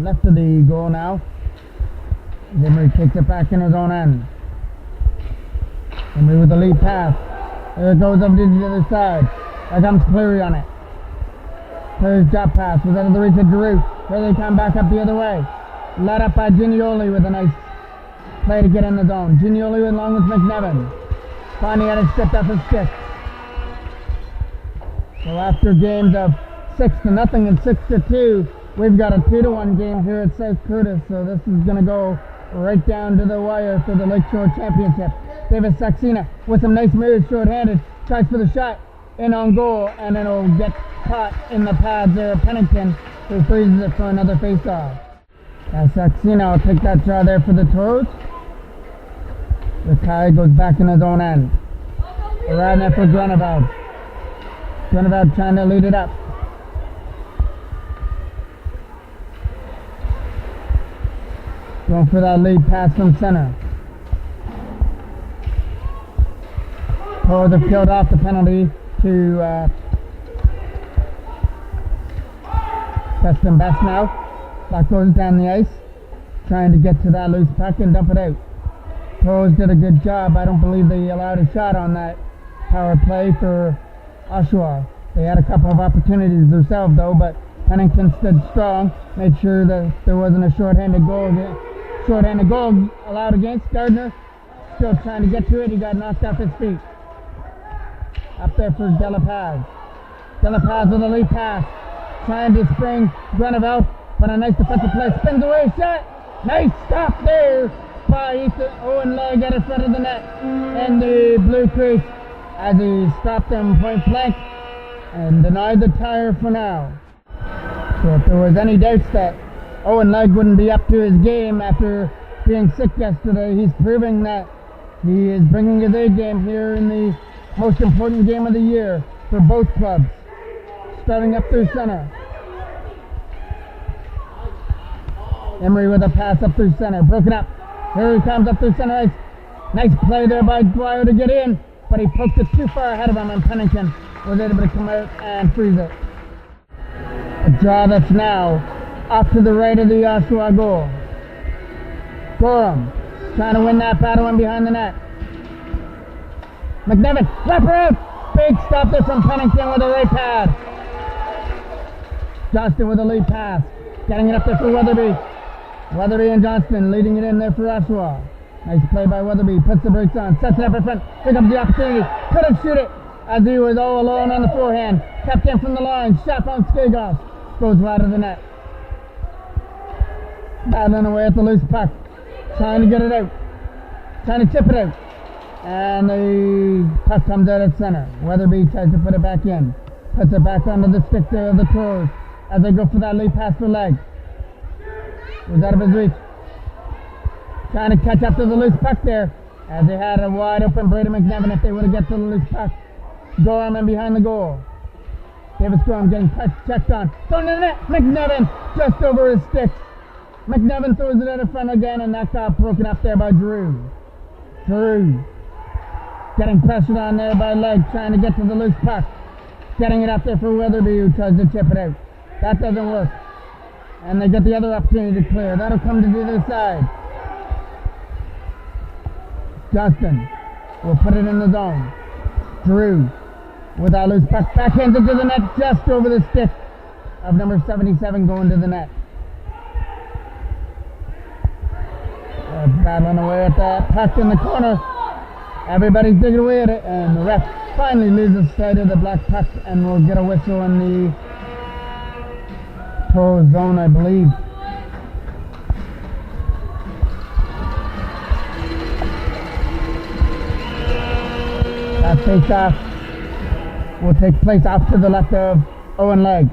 left of the goal now. Zimmery takes it back in his own end. Zimmery with the lead pass. There it goes over to the other side. There comes Cleary on it. Cleary's drop pass was out of the reach of Drew. Here they come back up the other way. Led up by Ginioli with a nice play to get in the zone. Ginioli along with McNevin. Finally had it stripped off his stick. So after games of 6-0 and 6-2, we've got a 2-1 game here at South Curtis. So this is going to go right down to the wire for the LakeShore Championship. David Saksina with some nice moves, short-handed. Tries for the shot. In on goal, and it'll get caught in the pads there of Pennington, who freezes it for another face-off. Saksina will take that draw there for the Toros. Rikai goes back in his own end. Right now for Grunewald. Grunewald trying to lead it up. Going for that lead pass from center. Toros have killed off the penalty to Preston Best now. That goes down the ice, trying to get to that loose puck and dump it out. Toros did a good job. I don't believe they allowed a shot on that power play for Oshawa. They had a couple of opportunities themselves though, but Pennington stood strong, made sure that there wasn't a short-handed goal allowed against Gardner. Still trying to get to it. He got knocked off his feet. Up there for De La Paz. Della Paz with a lead pass. Trying to spring Greneville, but a nice defensive play. Spins away, shot. Nice stop there by Owen Legg at in front of the net. And the Blue Crease as he stopped them point blank and denied the tire for now. So if there was any doubts that Owen Legg wouldn't be up to his game after being sick yesterday, he's proving that he is bringing his A game here in the most important game of the year for both clubs. Starting up through center. Emery with a pass up through center. Broken up. Here he comes up through center ice. Nice play there by Dwyer to get in, but he poked it too far ahead of him, and Pennington was able to come out and freeze it. A draw that's now off to the right of the Oshawa goal. Gorham trying to win that battle in behind the net. McNevin, wrap her out. Big stop there from Pennington with a right pad. Johnston with a lead pass. Getting it up there for Weatherby. Weatherby and Johnston leading it in there for Oshawa. Nice play by Weatherby. Puts the brakes on. Sets it up in front. Here comes the opportunity. Couldn't shoot it as he was all alone on the forehand. Kept in from the line. Shot on Skagos. Goes wide of the net. Battling away at the loose puck. Trying to get it out. Trying to tip it out. And the puck comes out at center. Weatherby tries to put it back in. Puts it back onto the stick there of the Toros as they go for that lead pass for Legg. Was out of his reach. Trying to catch up to the loose puck there as they had a wide open Brady McNevin if they would have get to the loose puck. Gorham in behind the goal. Davis Gorham getting checked on. Going to the net. McNevin just over his stick. McNevin throws it out in front again, and that got broken up there by Drew. Drew getting pressured on there by Legg, trying to get to the loose puck. Getting it up there for Weatherby, who tries to chip it out. That doesn't work. And they get the other opportunity to clear. That'll come to the other side. Justin will put it in the zone. Drew with that loose puck. Backhands it to the net just over the stick of number 77 going to the net. Battling away at that puck in the corner. Everybody's digging away at it, and the ref finally loses sight of the black puck and will get a whistle in the Toros zone, I believe. That face-off will take place off to the left of Owen Legg.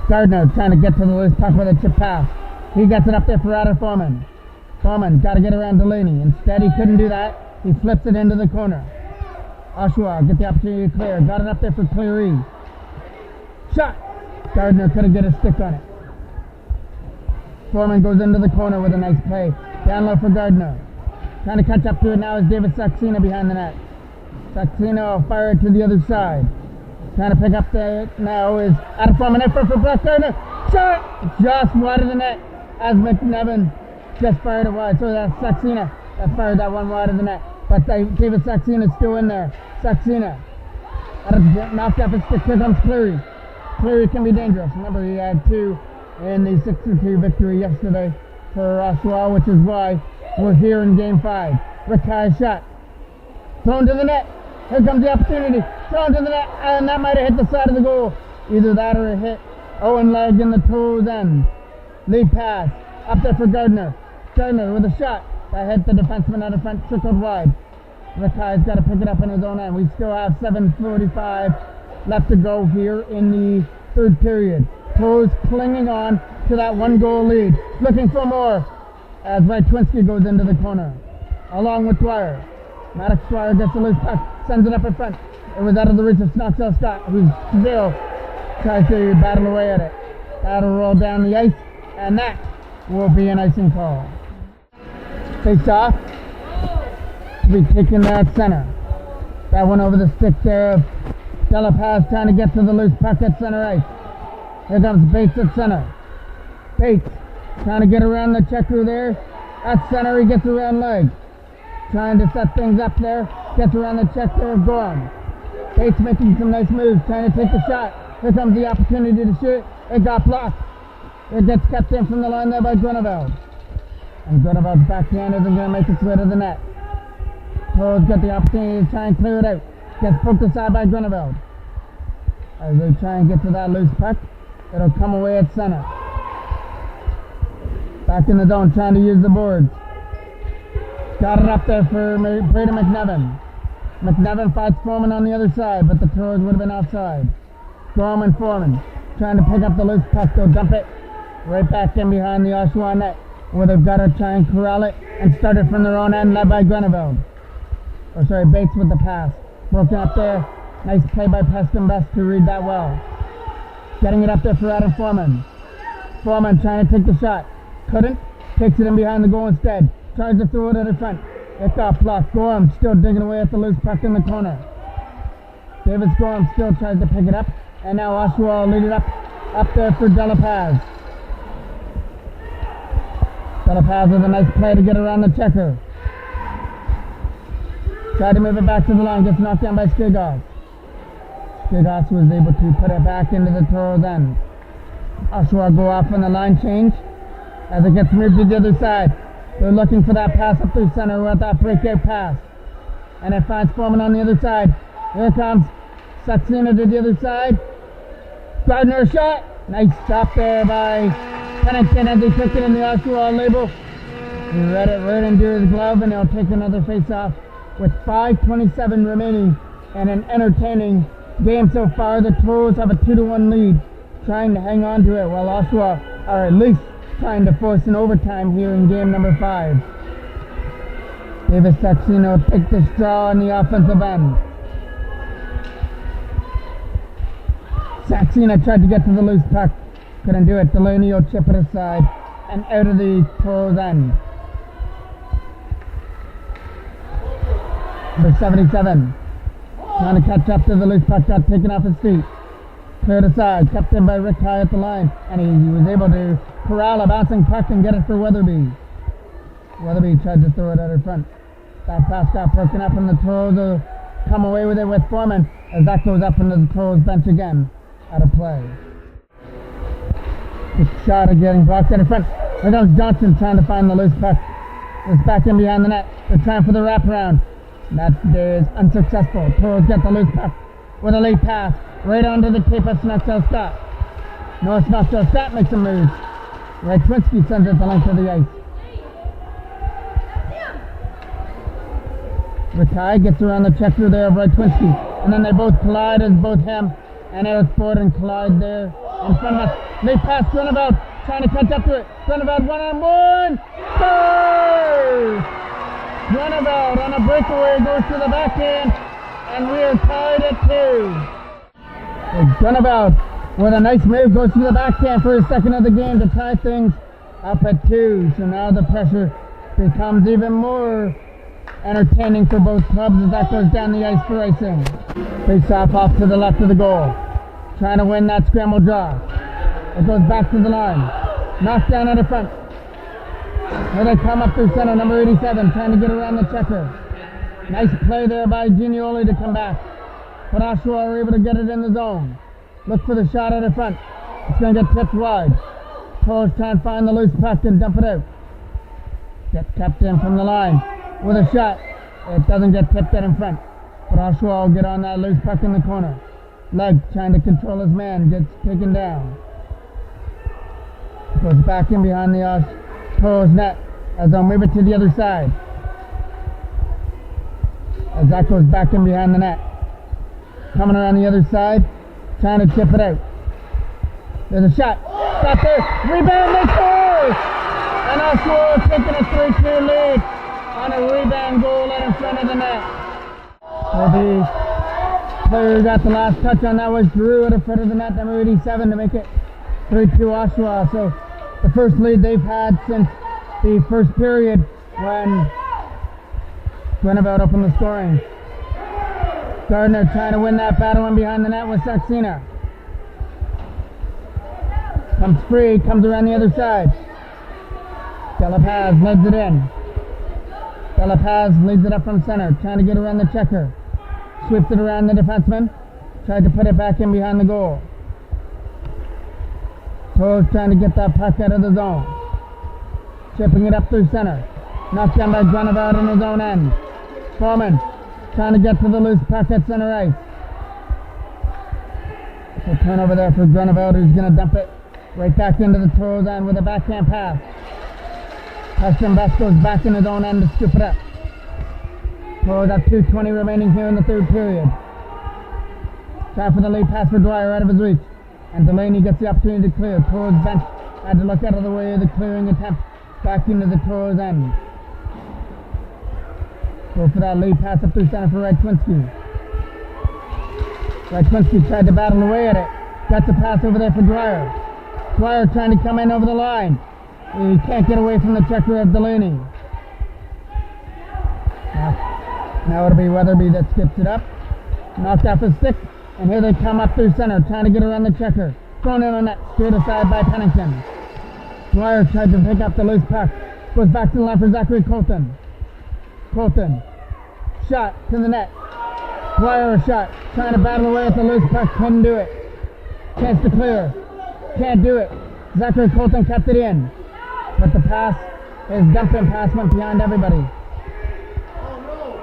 Gardner trying to get to the loose puck with a chip pass. He gets it up there for Ryder Foreman. Foreman got to get around Delaney. Instead, he couldn't do that. He flips it into the corner. Oshawa get the opportunity to clear. Got it up there for Cleary. Shot. Gardner couldn't get a stick on it. Foreman goes into the corner with a nice play. Down low for Gardner. Trying to catch up to it now is David Saxena behind the net. Saxena will fire it to the other side. Trying to pick up the now is Adam Foreman in front for Brett Gardner. Shot! Just wide of the net as McNevin just fired it wide. So that's Saxena that fired that one wide of the net. But David Saxena is still in there. Saxena knocked up his stick. Here comes Cleary. Cleary can be dangerous. Remember, he had 2 in the 6-2 victory yesterday for Oshawa, which is why we're here in Game 5. Rick High shot. Thrown to the net. Here comes the opportunity. Thrown to the net, and that might have hit the side of the goal. Either that or it hit Owen Legg in the Toros end. Lead pass. Up there for Gardner. Gardner with a shot. That hit the defenseman out of front, trickled wide. Rakai's got to pick it up in his own end. We still have 7:45 left to go here in the third period. Toros clinging on to that 1-goal lead. Looking for more as Wytwinski goes into the corner. Along with Dwyer. Maddox Dwyer gets the loose puck. Sends it up in front. It was out of the reach of Snoxell Scott, who still tries to battle away at it. That'll roll down the ice, and that will be an icing call. Face off. To be taken at center. That one over the stick there of Della Paz trying to get to the loose puck at center ice. Here comes Bates at center. Bates trying to get around the checker there. At center, he gets around Legg. Trying to set things up there. Gets around the check there of Gorham. Bates making some nice moves, trying to take the shot. Here comes the opportunity to shoot. It got blocked. It gets kept in from the line there by Greneville. And Grenevelle's backhand isn't going to make its way to the net. Toros get the opportunity to try and clear it out. Gets poked aside by Greneville. As they try and get to that loose puck, it'll come away at center. Back in the zone, trying to use the boards. Got it up there for Brady McNevin. McNevin fights Foreman on the other side, but the Toros would have been outside. Gorman Foreman trying to pick up the loose puck. They'll dump it right back in behind the Oshawa net, where they've got to try and corral it and start it from their own end, led by Greneville. Bates with the pass. Broken up there. Nice play by Preston Best to read that well. Getting it up there for Adam Foreman. Foreman trying to take the shot. Couldn't. Takes it in behind the goal instead. Tries to throw it at the front. It got blocked. Gorham still digging away at the loose puck in the corner. Davis Gorham still tries to pick it up. And now Oshawa will lead it up there for De La Paz. De La Paz with a nice play to get around the checker. Tried to move it back to the line. Gets knocked down by Skigos. Skigos was able to put it back into the Toros end. Oshawa go off on the line change as it gets moved to the other side. They're looking for that pass up through center with that breakout pass. And it finds Foreman on the other side. Here comes Saxena to the other side. Gardner shot. Nice stop there by Pennington as he took it in the Oshawa label. He read it right into his glove, and he'll take another face-off with 5:27 remaining and an entertaining game so far. The Toros have a 2-1 lead, trying to hang on to it, while Oshawa are at least trying to force an overtime here in game number 5. Davis Saxeno takes the straw on the offensive end. Saxena tried to get to the loose puck. Couldn't do it. Delaney will chip it aside and out of the Toros end. Number 77. Trying to catch up to the loose puck. Got taken off his feet. Cleared aside. Kept in by Rick High at the line. And he was able to corral a bouncing puck and get it for Weatherby. Weatherby tried to throw it at her front. That pass got broken up and the Toros will come away with it with Foreman as that goes up into the Toros bench again. Out of play. Good shot of getting blocked at the front. Here comes Johnson trying to find the loose puck. It's back in behind the net. They're trying for the wraparound. That is unsuccessful. Toros get the loose puck with a late pass right onto the tape of Snucktail Scott. No, Snucktail Scott makes a move. Radtwinski sends it the length of the ice. Rikai gets around the checker there of Radtwinski. And then they both collide as both him and Eric Ford collide there in front of us. Late pass, Greneville trying to catch up to it. Greneville one-on-one. Scores! Greneville on a breakaway goes to the backhand, and we are tied at 2. Greneville with a nice move goes to the backhand for his second of the game to tie things up at 2. So now the pressure becomes even more entertaining for both clubs as that goes down the ice for icing. Face off to the left of the goal. Trying to win that scramble draw. It goes back to the line. Knocked down at the front. Here they come up through center, number 87, trying to get around the checker. Nice play there by Ginioli to come back. But Oshawa are able to get it in the zone. Look for the shot at the front. It's going to get tipped wide. Toros trying to find the loose puck and dump it out. Gets kept in from the line with a shot. It doesn't get tipped out in front. But Oshawa will get on that loose puck in the corner. Leg trying to control his man, gets taken down. Goes back in behind the Toros net as they'll move it to the other side. As that goes back in behind the net. Coming around the other side, trying to chip it out. There's a shot. Stop there. Rebound, they score! And Oshawa taking a 3-2 lead on a rebound goal out in front of the net. So the player who got the last touch on that was Drew at the front of the net, number 87, to make it 3-2 Oshawa. So the first lead they've had since the first period when Greneville opened the scoring. Gardner trying to win that battle in behind the net with Saxena. Comes free, comes around the other side. De La Paz leads it in. De La Paz leads it up from center, trying to get around the checker. Sweeps it around the defenseman. Tried to put it back in behind the goal. Toros trying to get that puck out of the zone. Chipping it up through center. Knocked down by Greneville in his own end. Foreman trying to get to the loose puck at center ice. turnover there for Greneville, who's going to dump it right back into the Toros end with a backhand pass. Preston Best goes back in his own end to scoop it up. Toros have 2:20 remaining here in the third period. Try for the lead pass for Dwyer out of his reach. And Delaney gets the opportunity to clear. Toros bench had to look out of the way of the clearing attempt back into the Toros end. Go for that lead pass up through center for Radczynski. Radczynski tried to battle away at it. Got the pass over there for Dwyer. Dwyer trying to come in over the line. He can't get away from the checker of Delaney. Now it'll be Weatherby that skips it up. Knocked off his stick. And here they come up through center, trying to get around the checker. Thrown in on net, steered aside by Pennington. Dwyer tried to pick up the loose puck. Goes back to the line for Zachary Colton. Colton. Shot to the net. Dwyer a shot. Trying to battle away at the loose puck. Couldn't do it. Chance to clear. Can't do it. Zachary Colton kept it in. But the pass, his dumping pass went behind everybody.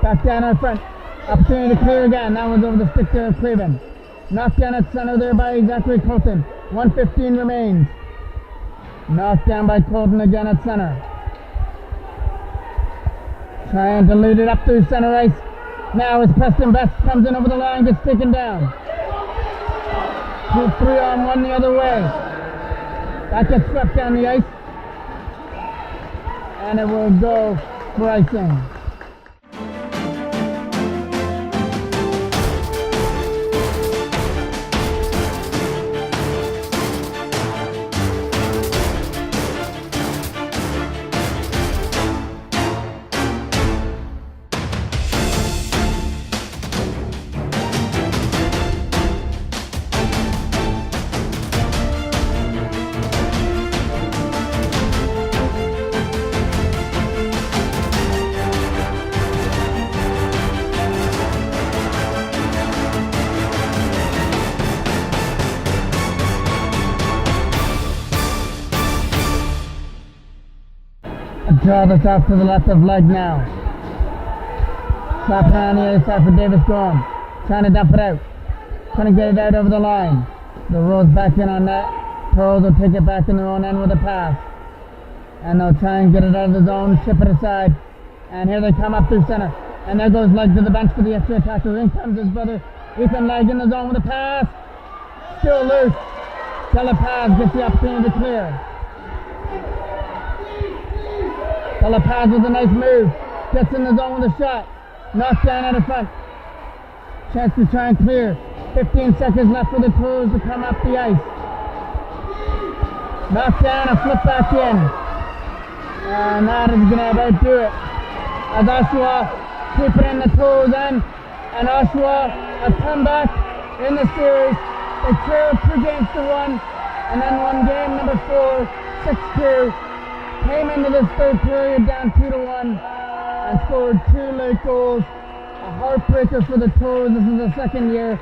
Back down in front. Opportunity to clear again. That one's over the stick there of Craven. Knocked down at center there by Zachary Colton. 1:15 remains. Knocked down by Colton again at center. Trying to lead it up through center ice. Now as Preston Best comes in over the line, gets taken down. 2-3-on-1 the other way. That gets swept down the ice. And it will go for icing. Draw this off to the left of leg now. Slap around the other side for Davis Gorham. Trying to dump it out. Trying to get it out over the line. The rolls back in on net. Toros will take it back in their own end with a pass. And they'll try and get it out of the zone, chip it aside. And here they come up through center. And there goes Leg to the bench for the extra attacker. In comes his brother Ethan Leg in the zone with a pass. Still loose. Delapaz gets the opportunity to clear. Delapaz with a nice move. Gets in the zone with a shot. Knocked down out of front. Chance to try and clear. 15 seconds left for the Toros to come up the ice. Knocked down and flip back in. And that is going to about do it. As Oshawa keep it in the Toros end. And Oshawa has come back in the series. They trailed 2 games to 1. And then won game number 4, 6-2. Came into this third period down 2-1 and scored 2 late goals. A heartbreaker for the Toros. This is the second year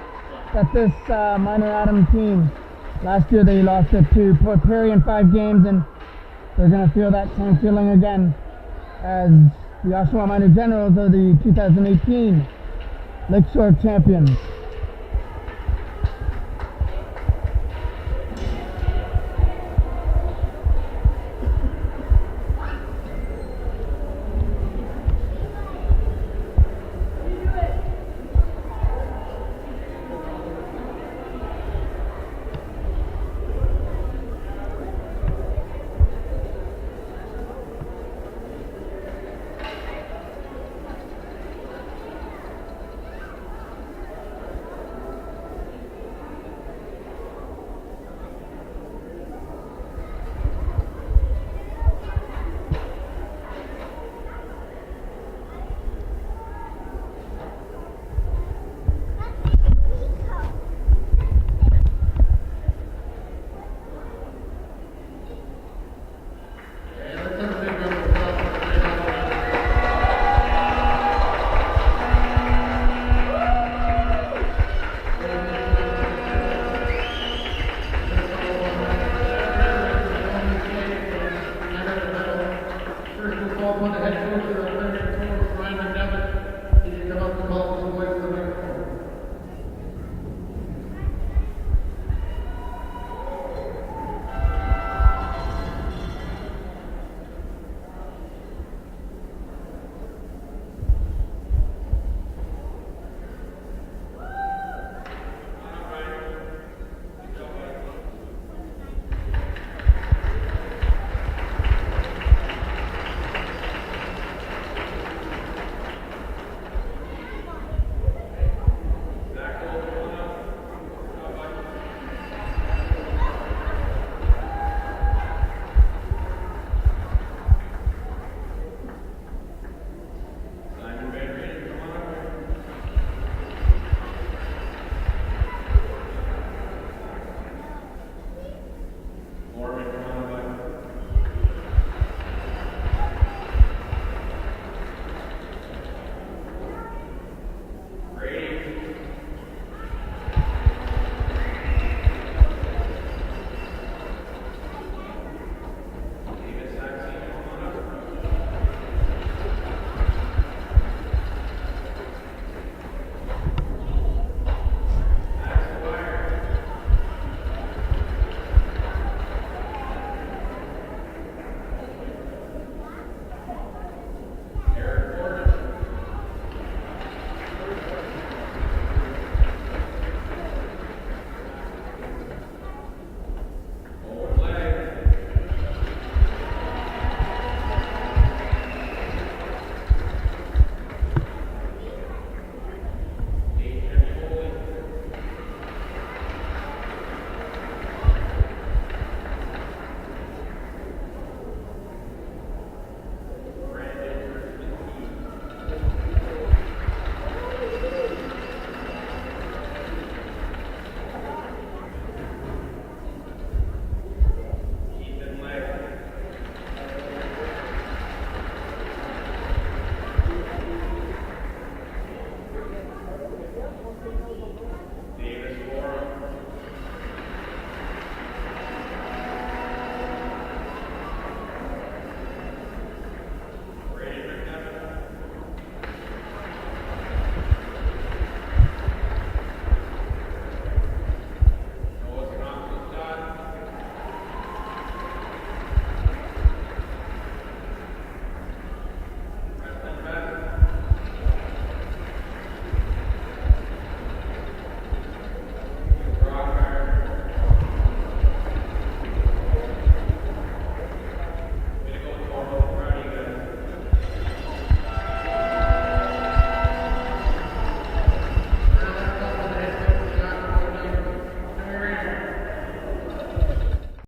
that this minor Adam team. Last year they lost it to Port Perry in 5 games, and they're going to feel that same feeling again as the Oshawa Minor Generals are the 2018 LakeShore champions. On the head coach